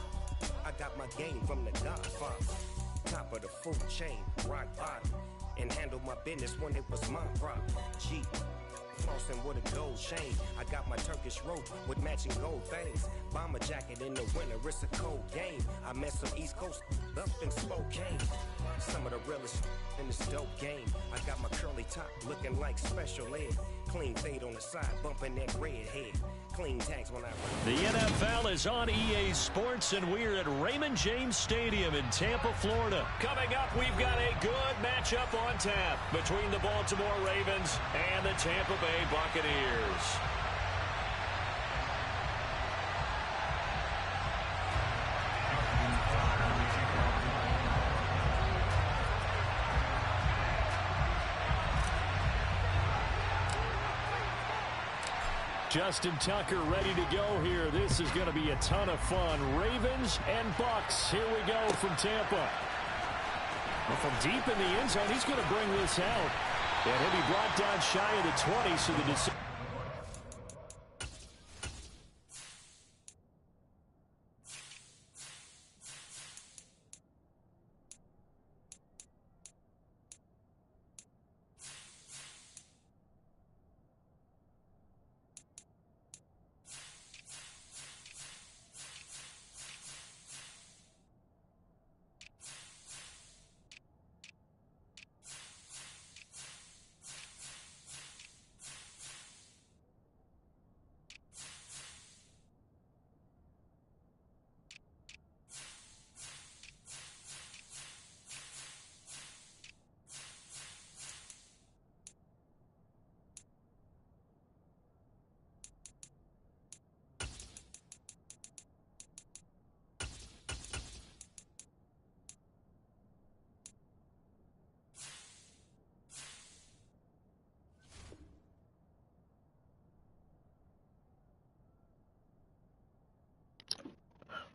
I got my game from the Godfather. Top of the food chain, rock bottom. And handle my business when it was my problem. G. Flossing with a gold chain. I got my Turkish rope with matching gold things. Bomber jacket in the winter, it's a cold game. I met some East Coast up in Spokane. Some of the realest in this dope game. I got my curly top looking like special ed. Clean fade on the side, bumping that red head. Clean tags when I run. The NFL is on EA Sports, and we're at Raymond James Stadium in Tampa, Florida. Coming up, we've got a good matchup on tap between the Baltimore Ravens and the Tampa Bay Buccaneers. Justin Tucker ready to go here. This is going to be a ton of fun. Ravens and Bucs. Here we go from Tampa. Well, from deep in the end zone, he's going to bring this out. And he'll be brought down shy of the 20, so the decision.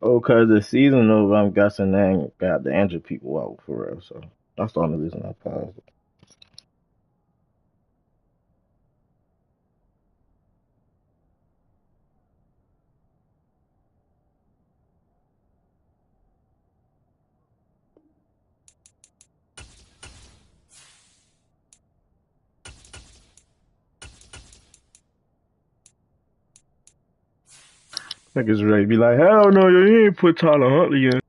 Oh, cause the season over, I'm guessing they ain't got the injured people out for real. So that's the only reason I paused it. Niggas ready to be like, hell no, you ain't put Tyler Huntley in.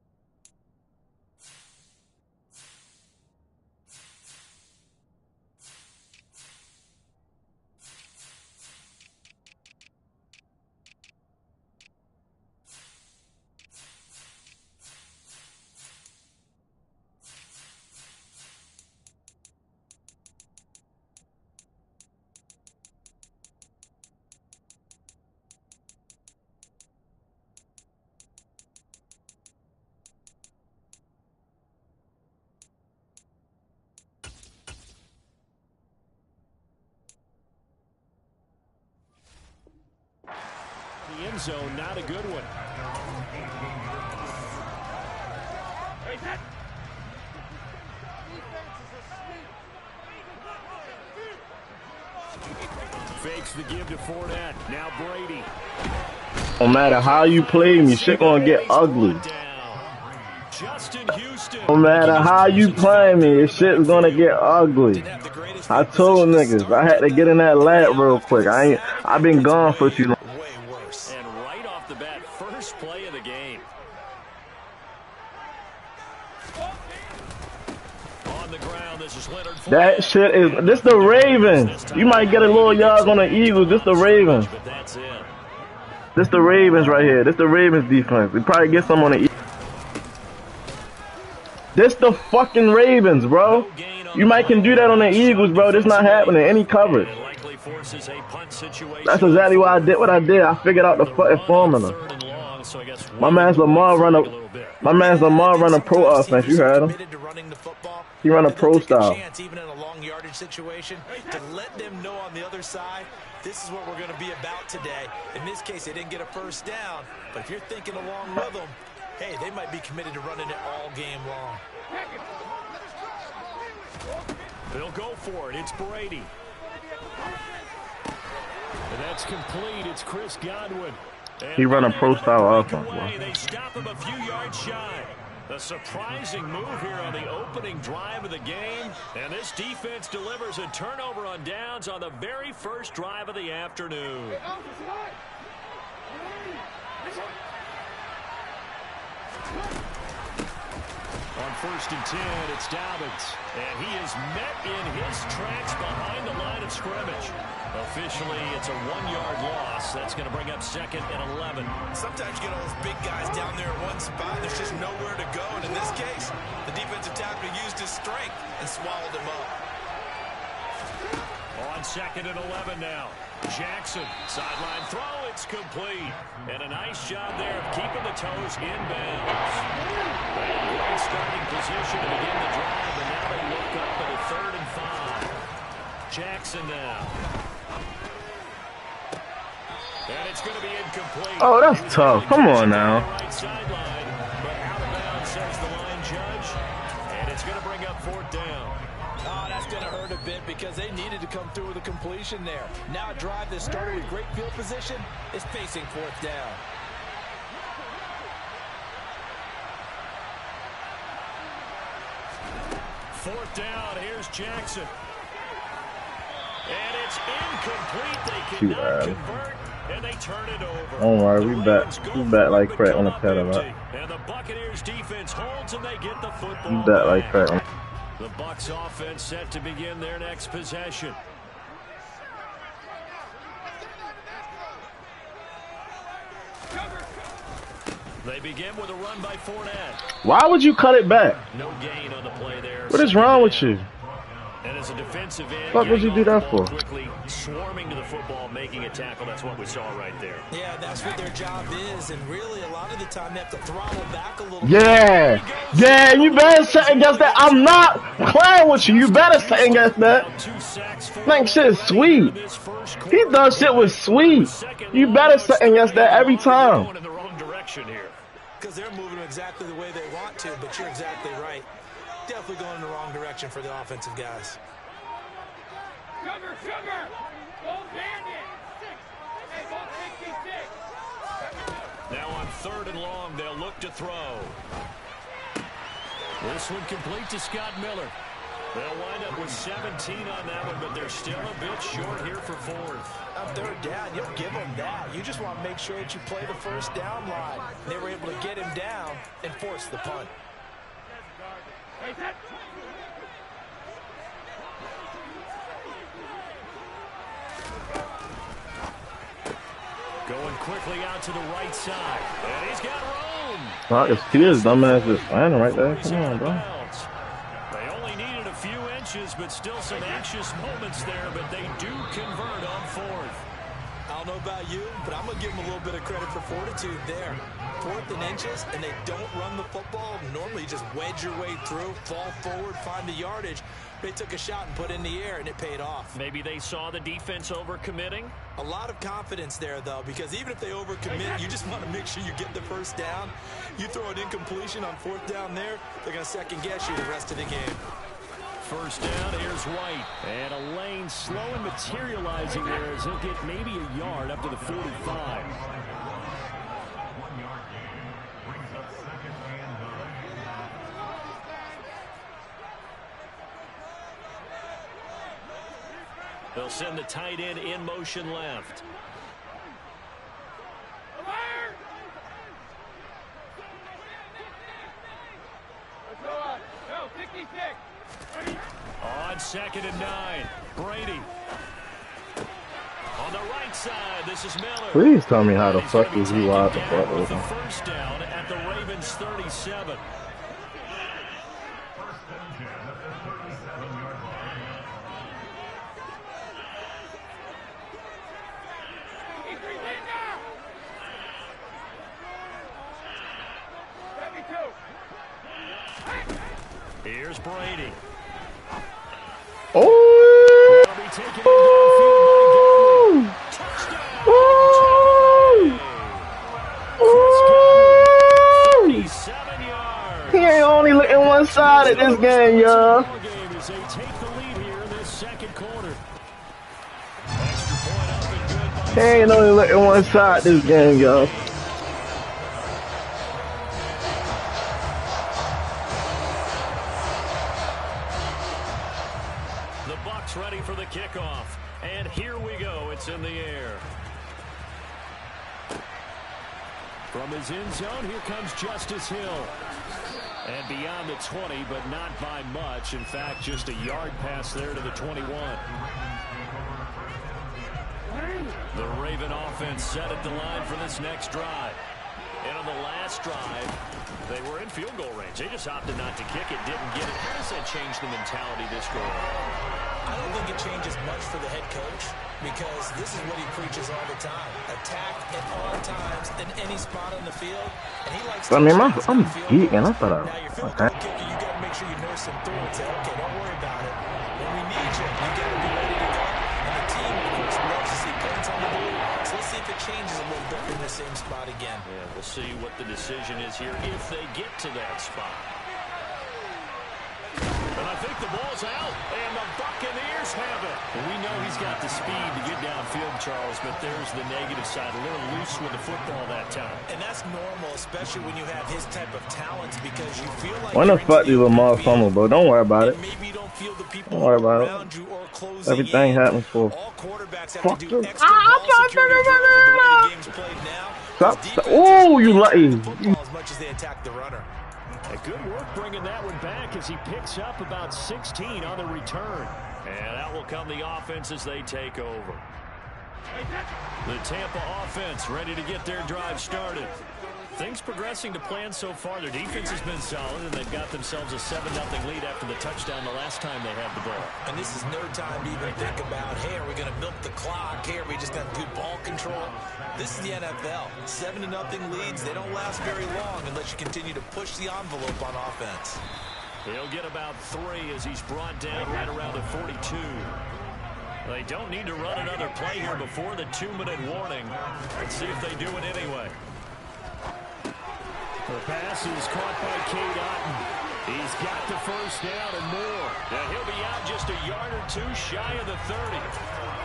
The end zone, not a good one. Fakes the give to Fournette. Now Brady. No matter how you play me, shit gonna get ugly. Justin Houston. No matter how you play me, this shit's gonna get ugly. I told niggas I had to get in that lab real quick. I've been gone for too long. Way worse. And right off the bat, first play of the game. That shit is. This the Ravens. You might get a little yards on the Eagles. This the Ravens. But that's it. This the Ravens right here. This the Ravens defense. We probably get some on the Eagles. This the fucking Ravens, bro. You might can do that on the Eagles, bro. This not happening. Any coverage. That's exactly why I did what I did. I figured out the fucking formula. My man's Lamar run a pro offense. You heard him. He run a pro style. Even in a long yardage situation, to let them know on the other side, this is what we're going to be about today. In this case, they didn't get a first down, but if you're thinking along with them, hey, they might be committed to running it all game long. They'll go for it. It's Brady. And that's complete. It's Chris Godwin. He run a pro style offense. They stop him a few yards shy. A surprising move here on the opening drive of the game. And this defense delivers a turnover on downs on the very first drive of the afternoon. On 1st and 10, it's Dobbins. And he is met in his tracks behind the line of scrimmage. Officially, it's a 1-yard loss. That's going to bring up 2nd and 11. Sometimes you get all those big guys down there in one spot, and there's just nowhere to go. And in this case, the defensive tackle used his strength and swallowed him up. On 2nd and 11 now. Jackson, sideline throw, it's complete. And a nice job there of keeping the toes inbounds. Great starting position to begin the drive, and now they look up at a 3rd and 5. Jackson now. And it's going to be incomplete. Oh, that's tough. Come on now. Right sideline, but out of bounds, says the line judge. And it's going to bring up 4th down. Oh, that's going to hurt a bit because they needed to come through with a completion there. Now a drive that started with great field position is facing 4th down. Fourth down, here's Jackson. And it's incomplete. They cannot convert, and they turn it over. Don't worry, we bet like crap on the pedal. And the Buccaneers defense holds, and they get the football. We bet like crap. The Bucs offense set to begin their next possession. They begin with a run by Fournette. Why would you cut it back? No gain on the play there. What is wrong with you? And as a defensive end, what would you do that for? Quickly swarming to the football, making a tackle. That's what we saw right there. Yeah, that's what their job is, and really a lot of the time they have to throttle back a little. Yeah, yeah, you better set against that. I'm not playing with you. You better set against that. Like shit is sweet. He does shit with sweet. You better set against that every time. Going in the wrong direction here. Because they're moving exactly the way they want to, but you're exactly right. Definitely going in the wrong direction for the offensive guys. Sugar! Go bandit! Hey, ball 66! Now on 3rd and long, they'll look to throw. This one complete to Scott Miller. They'll wind up with 17 on that one, but they're still a bit short here for 4th. On 3rd down, you'll give them that. You just want to make sure that you play the first down line. They were able to get him down and force the punt. Going quickly out to the right side. And he's got room. Fuck, it's his dumbass just standing right there. Come on, bro. They only needed a few inches, but still some anxious moments there, but they do convert on 4th. I don't know about you, but I'm going to give them a little bit of credit for fortitude there. 4th and inches, and they don't run the football. Normally, you just wedge your way through, fall forward, find the yardage. They took a shot and put it in the air, and it paid off. Maybe they saw the defense overcommitting. A lot of confidence there, though, because even if they overcommit, you just want to make sure you get the first down. You throw an incompletion on 4th down there, they're going to second-guess you the rest of the game. First down, here's White. And a lane slow and materializing there as he'll get maybe a yard up to the 45. They'll send the tight end in motion left. Let's go on. Go, 66. On 2nd and 9, Brady. On the right side, this is Miller. Please tell me how the fuck is he wide the fuck With open. the first down at the Ravens 37. Here's Brady. Oh! They'll be taken downfield by Godwin. Touchdown. 37 yards. He ain't only looking one side at this game, y'all. As they take the lead here in this second quarter. Extra point up and good by He ain't only looking one side this game, y'all. The Bucs ready for the kickoff. And here we go. It's in the air. From his end zone, here comes Justice Hill. And beyond the 20, but not by much. In fact, just a yard pass there to the 21. The Raven offense set at the line for this next drive. And on the last drive, they were in field goal range. They just opted not to kick it, didn't get it. How does that change the mentality this goal? I don't think it changes much for the head coach because this is what he preaches all the time. Attack at all times in any spot on the field. And he likes to I'm geeking. I thought Now, your field goal kicker, you got to make sure you nurse him through and say, okay, don't worry about it. When we need you, you got to be ready to go. And the team, of course, loves to see points on the board. So let's see if it changes a little bit in the same spot again. Yeah, we'll see what the decision is here if they get to that spot. And I think the ball's out, and the Buccaneers have it. Well, we know he's got the speed to get downfield, Charles, but there's the negative side. A little loose with the football that time. And that's normal, especially when you have his type of talent, because you feel like when the fuck did Lamar fumble, bro? Don't worry about it. Maybe you don't feel the people Don't worry about around you or closing Everything in. happens for. All quarterbacks have Fuck to do you. extra ball security drills with the way the game's played now. Stop. His defense Oh, you is lucky. the football as much as they attack the runner. A good work bringing that one back as he picks up about 16 on the return. And out will come the offense as they take over. The Tampa offense ready to get their drive started. Things progressing to plan so far. Their defense has been solid, and they've got themselves a 7-0 lead after the touchdown the last time they had the ball. And this is no time to even think about, hey, are we going to milk the clock? Hey, are we just got good ball control? This is the NFL. 7-0 leads. They don't last very long unless you continue to push the envelope on offense. He'll get about 3 as he's brought down right around the 42. They don't need to run another play here before the 2-minute warning. Let's see if they do it anyway. The pass is caught by Cade Otton. He's got the first down and more. And he'll be out just a yard or two shy of the 30.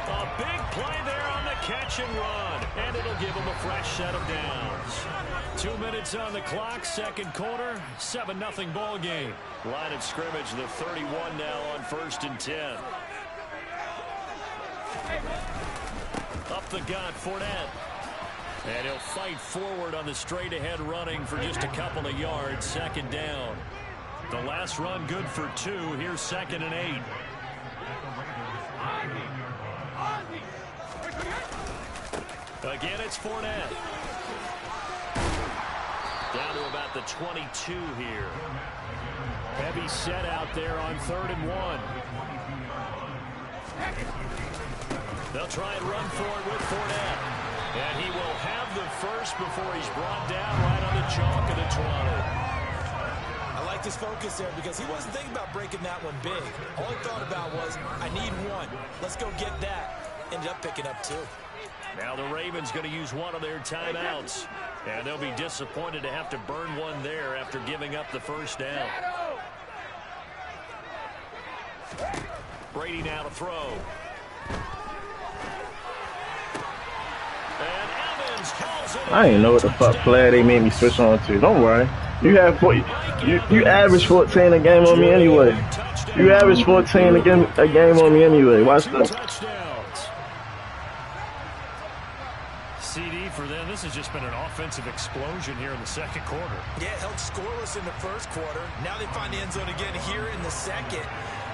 A big play there on the catch and run. And it'll give him a fresh set of downs. 2 minutes on the clock, second quarter, 7-0 ball game. Line of scrimmage, the 31 now on 1st and 10. Up the gut, Fournette. And he'll fight forward on the straight-ahead running for just a couple of yards, second down. The last run good for 2. Here's 2nd and 8. Again, it's Fournette. Down to about the 22 here. Heavy set out there on 3rd and 1. They'll try and run for it with Fournette. And he will have the first before he's brought down right on the chalk of the 20. I like his focus there because he wasn't thinking about breaking that one big. All he thought about was, I need 1. Let's go get that. Ended up picking up 2. Now the Ravens going to use one of their timeouts. And they'll be disappointed to have to burn one there after giving up the first down. Brady now to throw. And Evans calls it. I didn't know what the fuck player they made me switch on to. Don't worry. You have you average 14 a game on me anyway. You average 14 a game on me anyway. Watch this. CD, for them, this has just been an offensive explosion here in the second quarter. Yeah, held scoreless in the first quarter. Now they find the end zone again here in the second.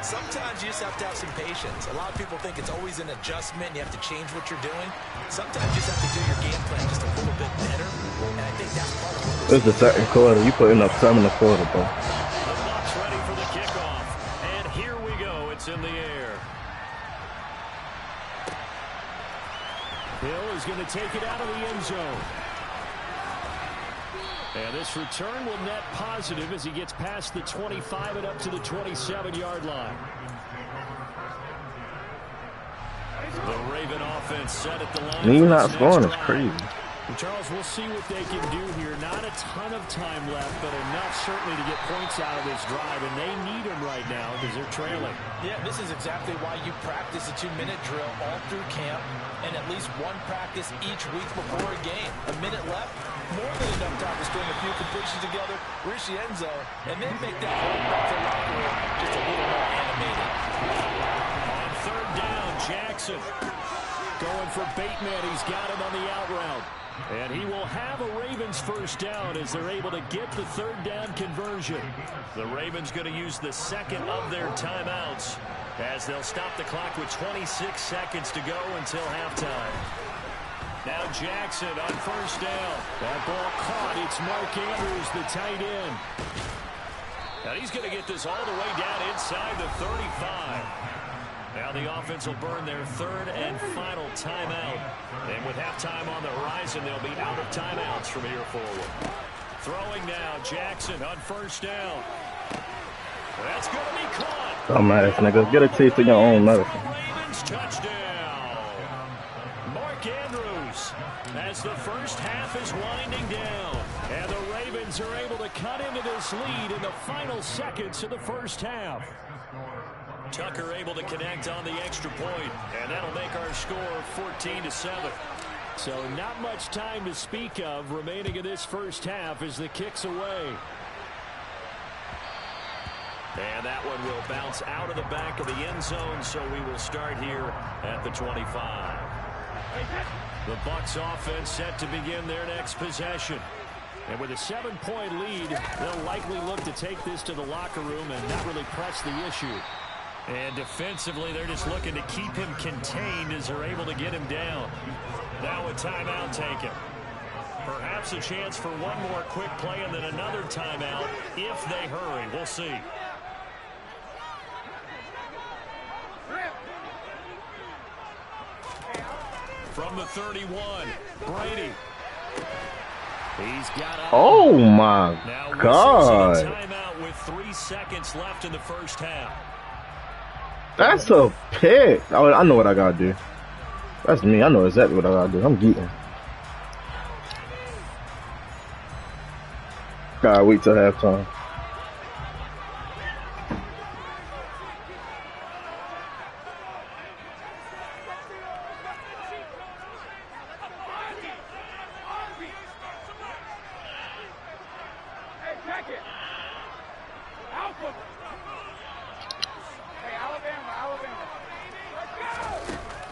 Sometimes you just have to have some patience. A lot of people think it's always an adjustment and you have to change what you're doing. Sometimes you just have to do your game plan just a little bit better. And I think that's part of what This is the second quarter. You putting up 7 in the quarter, bro. The Bucs ready for the kickoff. And here we go. It's in the air. Hill is going to take it out of the end zone. And this return will net positive as he gets past the 25 and up to the 27-yard line. The Raven offense set at the line. Me not scoring is crazy. Charles, we'll see what they can do here. Not a ton of time left, but enough certainly to get points out of this drive, and they need them right now because they're trailing. Yeah, this is exactly why you practice a 2-minute drill all through camp and at least one practice each week before a game. A minute left, more than enough time to string a few completions together, reach the end zone, and then make that run back to the locker room just a little more animated. On third down, Jackson going for Bateman. He's got him on the out route. And he will have a Ravens first down as they're able to get the third down conversion. The Ravens going to use the second of their timeouts as they'll stop the clock with 26 seconds to go until halftime. Now Jackson on first down. That ball caught. It's Mark Andrews, the tight end. Now he's going to get this all the way down inside the 35. Now the offense will burn their third and final timeout. And with halftime on the horizon, they'll be out of timeouts from here forward. Throwing now, Jackson on first down. That's going to be caught. Dumbass nigga, get a taste of your own medicine. Ravens touchdown. Mark Andrews as the first half is winding down. And the Ravens are able to cut into this lead in the final seconds of the first half. Tucker able to connect on the extra point, and that'll make our score 14-7. So not much time to speak of remaining in this first half as the kick's away. And that one will bounce out of the back of the end zone, so we will start here at the 25. The Bucs offense set to begin their next possession. And with a 7-point lead, they'll likely look to take this to the locker room and not really press the issue. And defensively, they're just looking to keep him contained as they're able to get him down. Now a timeout taken. Perhaps a chance for one more quick play and then another timeout if they hurry. We'll see. From the 31, Brady. He's got a Oh my God. Timeout with 3 seconds left in the first half. That's a pick. Oh, I know what I gotta do. That's me. I know exactly what I gotta do. I'm geeking. Gotta wait till halftime.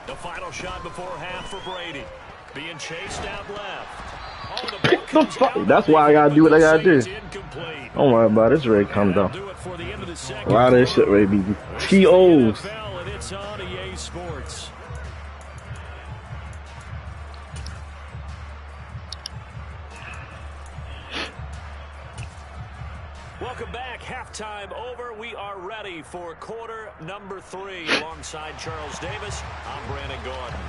The final shot before half for Brady. Being chased out left. Pick the fuck. That's why I gotta do what I gotta do. Don't worry about it. It's ready to come down. A lot of this shit ready to be TOs. And it's on EA Sports. Welcome back. Halftime over. We are ready for quarter number 3. Alongside Charles Davis, I'm Brandon Gordon.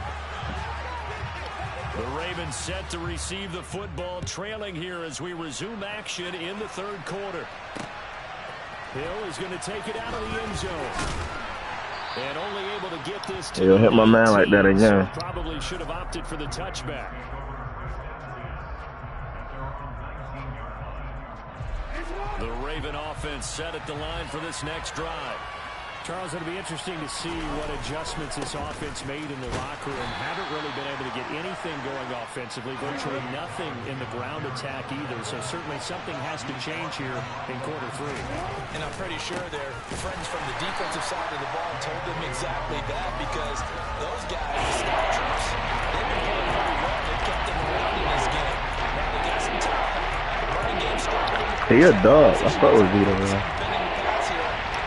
The Ravens set to receive the football, trailing here as we resume action in the third quarter. Hill is going to take it out of the end zone. And only able to get this to He'll hit my man like that again. So probably should have opted for the touchback. The Raven offense set at the line for this next drive. Charles, it'll be interesting to see what adjustments this offense made in the locker room. Haven't really been able to get anything going offensively, virtually nothing in the ground attack either. So certainly something has to change here in quarter 3. And I'm pretty sure their friends from the defensive side of the ball told them exactly that, because those guys, the Scout Troops, they've been playing pretty well. They've kept them He a dog. I fuck with Vito, man.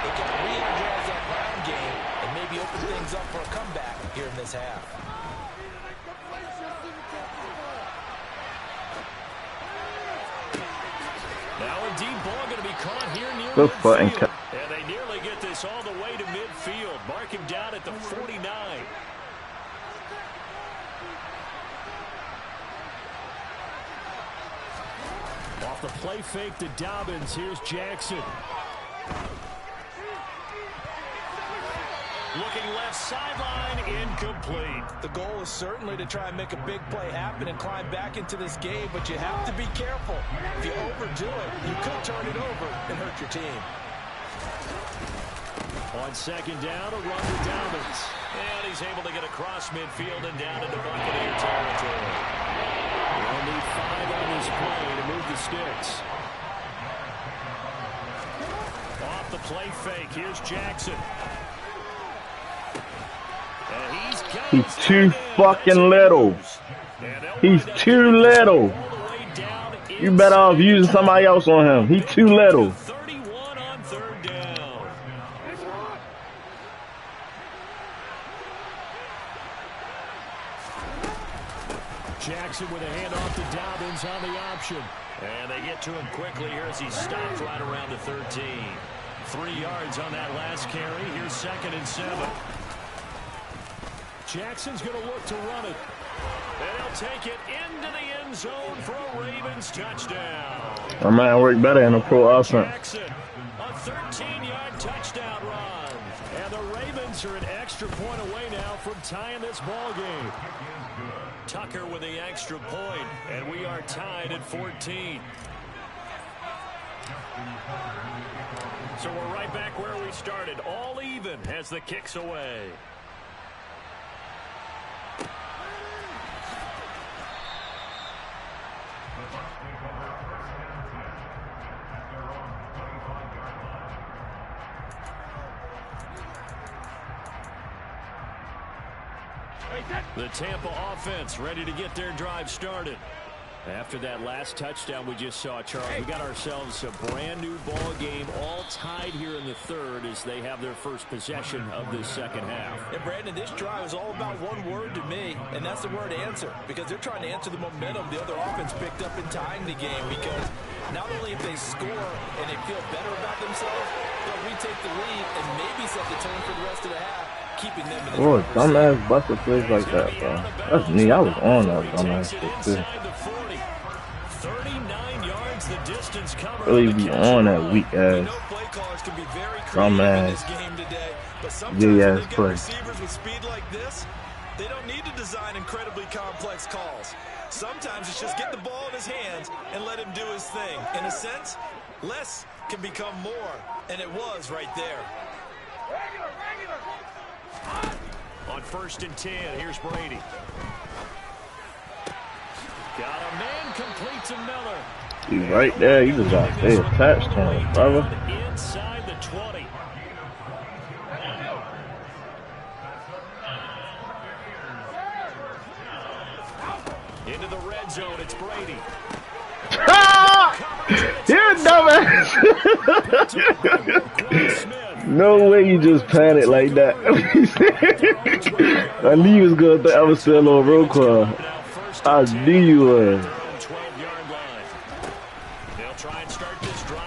They can re-energize that ground game and maybe open things up for a comeback here in this half. Now a deep ball going to be caught here near Good fucking midfield. And they nearly get this all the way to midfield. Mark him down at the 49. Off the play fake to Dobbins. Here's Jackson. Looking left sideline, incomplete. The goal is certainly to try and make a big play happen and climb back into this game, but you have to be careful. If you overdo it, you could turn it over and hurt your team. On second down, a run to Dobbins. And he's able to get across midfield and down into Buccaneer territory. They'll need 5 on this play to move the sticks. Off the play fake, here's Jackson. He's too fucking little. He's too little. You better off using somebody else on him. He's too little. 31 on third down. Jackson with a handoff to Dobbins on the option. And they get to him quickly here as he stops right around the 13. 3 yards on that last carry. Here's 2nd and 7. Jackson's going to look to run it. And he'll take it into the end zone for a Ravens touchdown. My man worked better in a pro offense. Jackson, a 13-yard touchdown run. And the Ravens are an extra point away now from tying this ball game. Tucker with the extra point, and we are tied at 14. So we're right back where we started, all even as the kick's away. The Tampa offense ready to get their drive started. After that last touchdown we just saw, Charles, we got ourselves a brand new ball game, all tied here in the third as they have their first possession of this second half. And Brandon, this drive is all about one word to me, and that's the word answer, because they're trying to answer the momentum the other offense picked up in tying the game, because not only if they score and they feel better about themselves, they'll retake the lead and maybe set the tone for the rest of the half, keeping them in the Oh, dumbass busted plays like that, bro. That's me. I was on that dumbass shit, too. 39 yards the distance covered. Really be on that weak ass. Dumbass. Yeah, play. Receivers with speed like this, they don't need to design incredibly complex calls. Sometimes it's just get the ball in his hands and let him do his thing. In a sense, less can become more, and it was right there. On 1st and 10, here's Brady. Got a man complete to Miller. He's right there. You just got to stay attached to him, brother. Inside the 20. Into the red zone, it's Brady. You're a dumbass. No way you just panicked like that. I knew you was going to think I was still on roll call. I knew you was.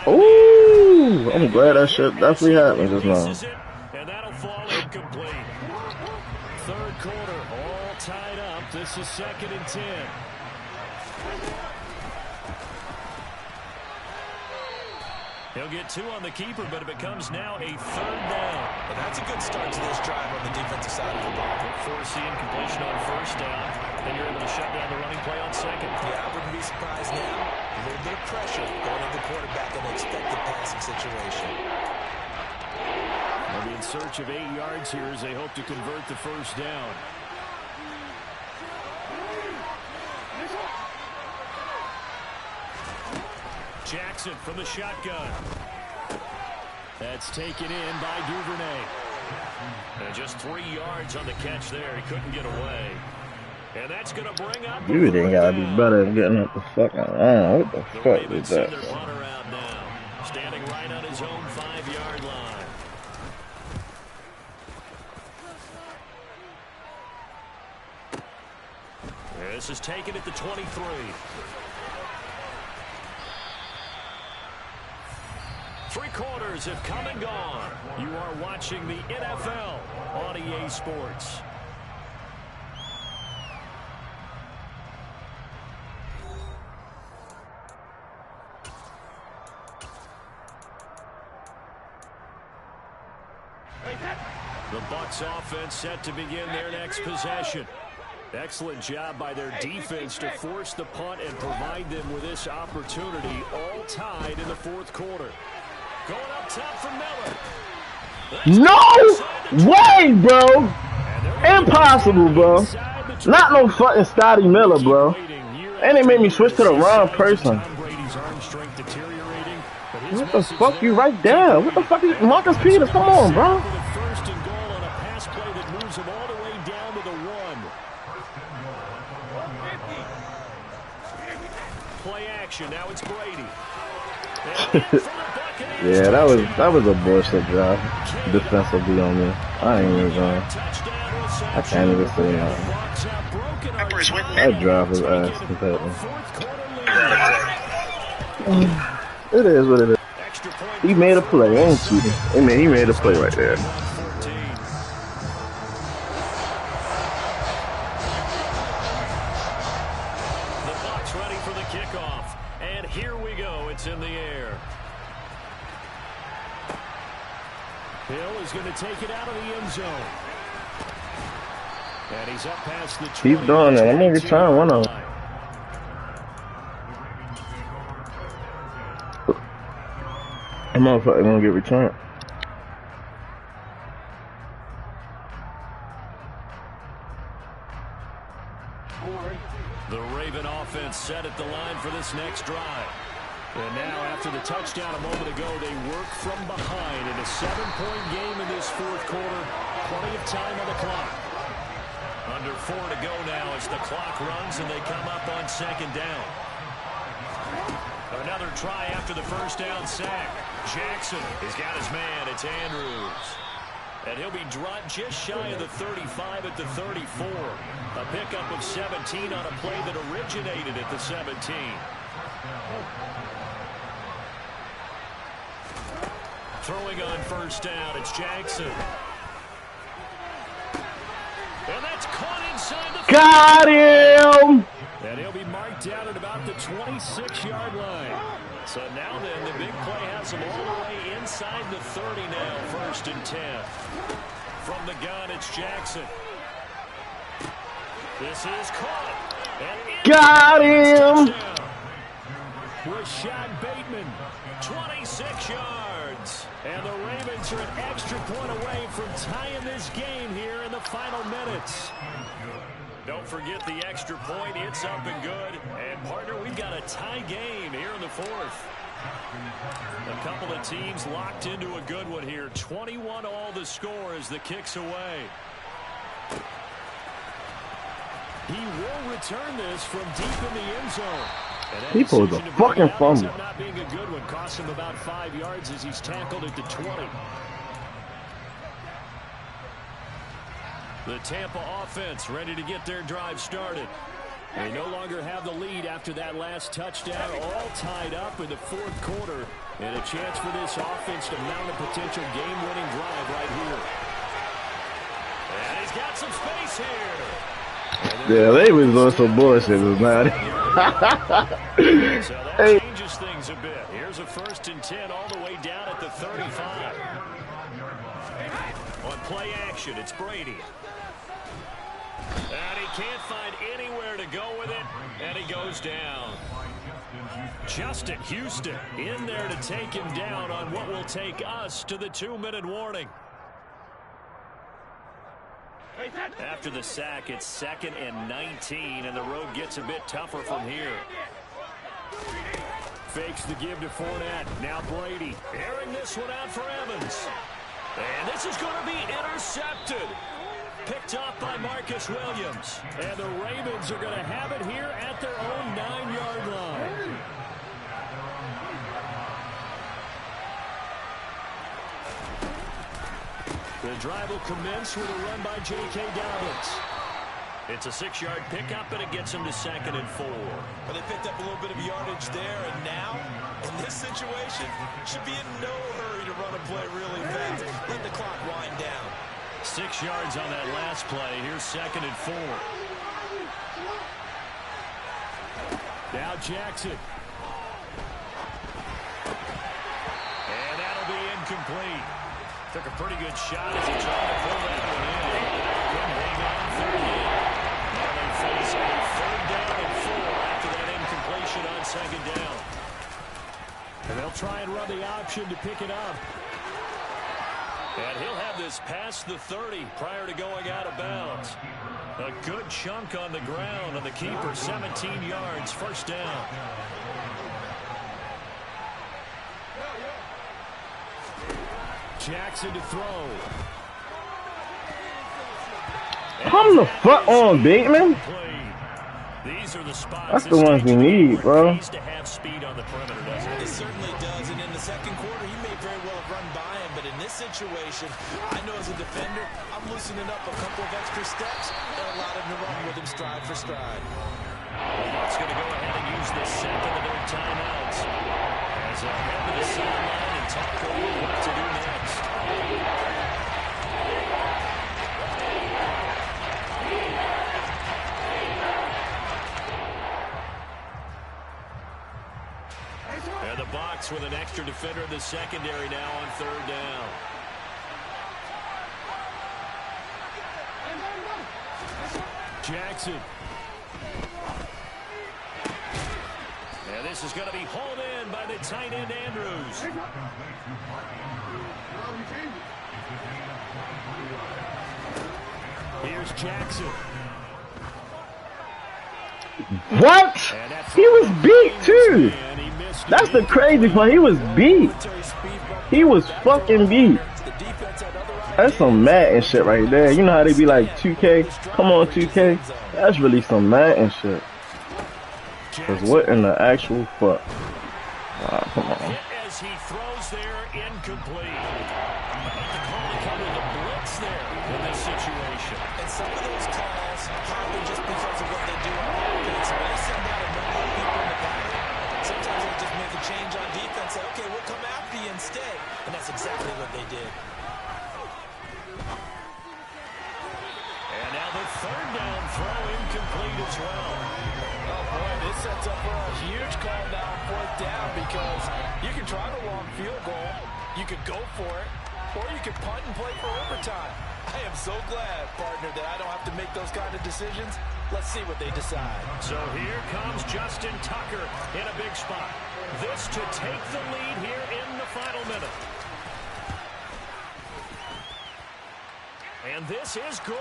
Ooh, I'm glad that shit definitely happened just now. And that'll fall incomplete. Third quarter, all tied up. This is 2nd and 10. He'll get 2 on the keeper, but it becomes now a 3rd down. And that's a good start to this drive on the defensive side of the ball. Forcing completion on 1st down. Then you're able to shut down the running play on 2nd. Yeah, I wouldn't be surprised now. A little bit of pressure going into the quarterback in an expected passing situation. They'll be in search of 8 yards here as they hope to convert the 1st down. Jackson from the shotgun. That's taken in by Duvernay. And just 3 yards on the catch there. He couldn't get away. And that's going to bring up... You didn't got to be better than getting up the fucking line. What the fuck is that? Their punter out now. This is taken at the 23. Three quarters have come and gone. You are watching the NFL on EA Sports. The Bucs offense set to begin their next possession. Excellent job by their defense to force the punt and provide them with this opportunity, all tied in the fourth quarter. Going up top for Miller. No way, bro. Impossible, bro. Not no fucking Scotty Miller, bro. And they made me switch to the wrong person. What the fuck? You right there. What the fuck is Marcus Peters? Come on, bro. First and goal on a pass play that moves him all the way down to the 1. Play action. Now it's Brady. Yeah, that was a bullshit job. Defensively on me. I ain't even going. I can't even say that. That drive was ass completely. It is what it is. He made a play, ain't cheating. He made a play right there. The Bucs ready for the kickoff. And here we go. It's in the air. Hill is going to take it out of the end zone. And he's up past the 20. Keep doing it. I'm going to return one of them. I'm motherfucker gonna get returned. The Raven offense set at the line for this next drive. And now, after the touchdown a moment ago, they work from behind in a 7-point game in this fourth quarter. Plenty of time on the clock. Under 4 to go now as the clock runs and they come up on second down. Another try after the first down sack. Jackson has got his man. It's Andrews. And he'll be dropped just shy of the 35 at the 34. A pickup of 17 on a play that originated at the 17. Throwing on first down, it's Jackson. And that's caught inside the... Got him! And he'll be marked down at about the 26-yard line. So now then, the big play has him all the way inside the 30 now, 1st and 10. From the gun, it's Jackson. This is caught. Got him! Rashad Bateman, 26 yards. And the Ravens are an extra point away from tying this game here in the final minutes. Don't forget the extra point. It's up and good. And, partner, we've got a tie game here in the fourth. A couple of teams locked into a good one here. 21 all the score as the kick's away. He will return this from deep in the end zone. He pulled a fucking fumble. Not being a good one. Cost him about 5 yards as he's tackled at the 20. The Tampa offense ready to get their drive started. They no longer have the lead after that last touchdown, all tied up in the fourth quarter. And a chance for this offense to mount a potential game-winning drive right here. And he's got some space here. Yeah, they was doing some bullshit, was not. So that changes things a bit. Here's a 1st and 10 all the way down at the 35. On play action, it's Brady. And he can't find anywhere to go with it, and he goes down. Justin Houston in there to take him down on what will take us to the 2-minute warning. After the sack, it's 2nd and 19, and the road gets a bit tougher from here. Fakes the give to Fournette. Now Brady airing this one out for Evans. And this is going to be intercepted. Picked off by Marcus Williams. And the Ravens are going to have it here at their own 9-yard line. The drive will commence with a run by J.K. Dobbins. It's a 6-yard pickup, and it gets him to 2nd and 4. Well, they picked up a little bit of yardage there, and now, in this situation, should be in no hurry to run a play really fast. Let the clock wind down. 6 yards on that last play. Here's 2nd and 4. Now Jackson. And that'll be incomplete. Took a pretty good shot as he tried to pull that one in. Couldn't hang on third down. Now they face a 3rd down and 4 after that incompletion on 2nd down. And they'll try and run the option to pick it up. And he'll have this past the 30 prior to going out of bounds. A good chunk on the ground on the keeper, 17 yards, 1st down. Jackson to throw. Come the fuck on, Bateman. These are the spots. That's the ones we need, bro. Needs to have speed on the perimeter, doesn't it? It certainly does, and in the 2nd quarter, he may very well run by him, but in this situation, I know as a defender, I'm loosening up a couple of extra steps and allowed him to run with him stride for stride. Bucks going to go ahead and use the 2nd of their timeouts as they head to the sideline and talk over what to do next. And the Bucks with an extra defender in the secondary now on 3rd down. Jackson. And this is going to be hauled in by the tight end, Andrews. Here's Jackson. What? He was beat too. That's the crazy part. He was beat. He was fucking beat. That's some Madden shit right there. You know how they be like 2K? Come on 2K. That's really some Madden shit. Cause what in the actual fuck? Ah, come on. As he throws there, incomplete. The call to cover the blitz there in this situation. And some of those calls happen just because of what they do on offense. When they send out a number of people in the pattern, sometimes they just make a change on defense. Say, okay, we'll come after you instead. And that's exactly what they did. And now the 3rd down throw incomplete as well. Oh, boy, this sets up for a huge call now on 4th down because you can try the long field goal, you could go for it, or you could punt and play for overtime. I am so glad, partner, that I don't have to make those kind of decisions. Let's see what they decide. So here comes Justin Tucker in a big spot. This to take the lead here in the final minute. And this is good.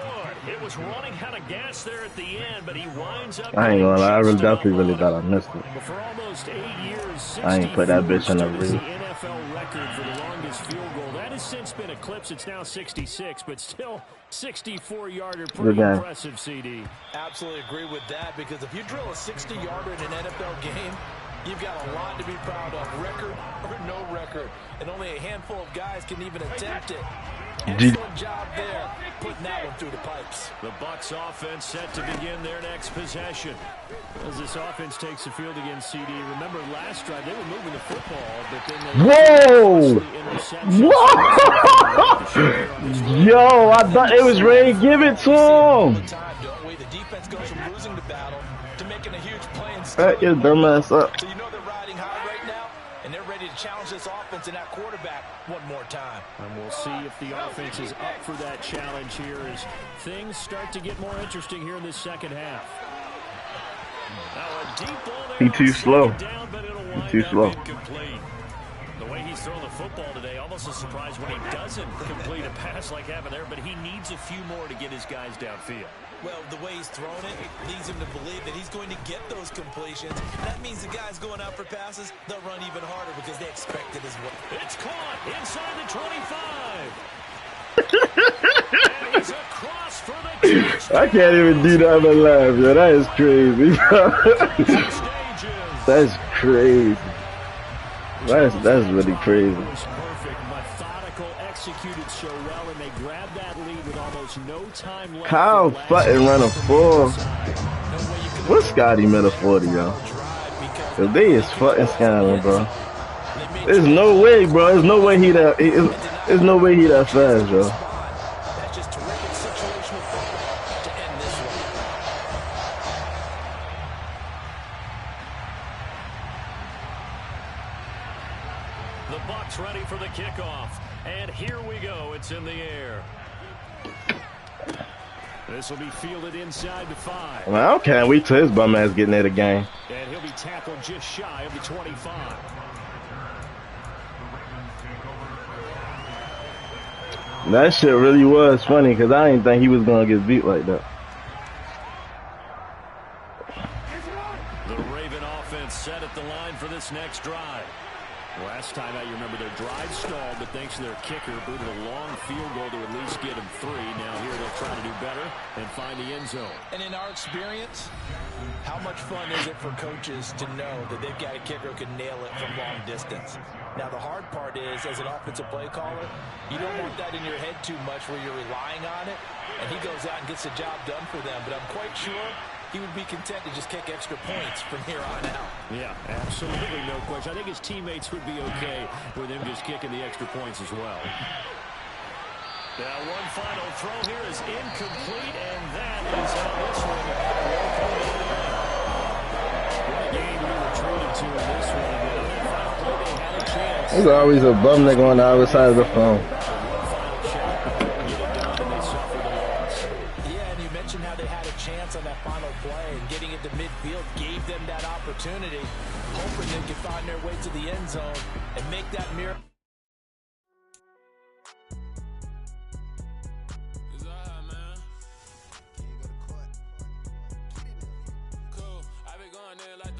It was running out of gas there at the end, but he winds up. I ain't gonna lie, I definitely thought I missed it. For almost 8 years, I ain't put that bitch in the the roof. NFL record for the longest field goal. That has since been eclipsed. It's now 66, but still 64-yarder. Pretty impressive, CD. Absolutely agree with that, because if you drill a 60-yarder in an NFL game, you've got a lot to be proud of, record or no record. And only a handful of guys can even attempt it. Excellent job there, putting that one through the pipes. The Bucks offense set to begin their next possession. As this offense takes the field against CD. Remember last drive, they were moving the football, but then they Whoa! Yo, I thought it was ready to give it to him. The defense goes from losing the battle to making a huge play and That is dumbass up. So you know they're riding high right now, and they're ready to challenge this offense and that quarterback one more time. And we'll see if the offense is up for that challenge here as things start to get more interesting here in this 2nd half. Now a deep ball there. He too slow. Down, but it'll He wind too up slow. incomplete. The way he's thrown the football today, almost a surprise when he doesn't complete a pass like having there, but he needs a few more to get his guys downfield. Well, the way he's thrown it leads him to believe that he's going to get those completions. That means the guys going out for passes, they'll run even harder because they expect it as well. It's caught inside the 25. And he's across for the touchdown. I can't even do that on live, yo. That is crazy. That's crazy. That's really crazy. Perfect, methodical, executed so well, and they grabbed that lead with almost There's no time left. Kyle fucking run a 4. What's Scotty Miller 40, yo? Cause they is fucking scamming, bro. There's no way, bro. There's no way he that. There's no way he that fast, yo. That's just terrific situational football to end this one. The Bucs ready for the kickoff. And here we go. It's in the air. This will be fielded inside the 5. Man, I can't wait till his bum ass getting there the game. And he'll be tackled just shy of the 25. That shit really was funny because I didn't think he was gonna get beat like that. The Raven offense set at the line for this next drive. Last time out, you remember their drive stalled, but thanks to their kicker, booted a long field goal to at least get them 3. Now here they'll try to do better and find the end zone. And in our experience, how much fun is it for coaches to know that they've got a kicker who can nail it from long distance? Now, the hard part is, as an offensive play caller, you don't want that in your head too much where you're relying on it, and he goes out and gets the job done for them. But I'm quite sure he would be content to just kick extra points from here on out. Yeah, absolutely, no question. I think his teammates would be okay with him just kicking the extra points as well. Now, one final throw here is incomplete, and that is how this one will come to an end. What a game we were treated to in this one. They had a chance. There's always a bum nigga on the other side of the phone. How they had a chance on that final play, and getting it to midfield gave them that opportunity, hoping they could find their way to the end zone and make that miracle. Cool. I've been going there like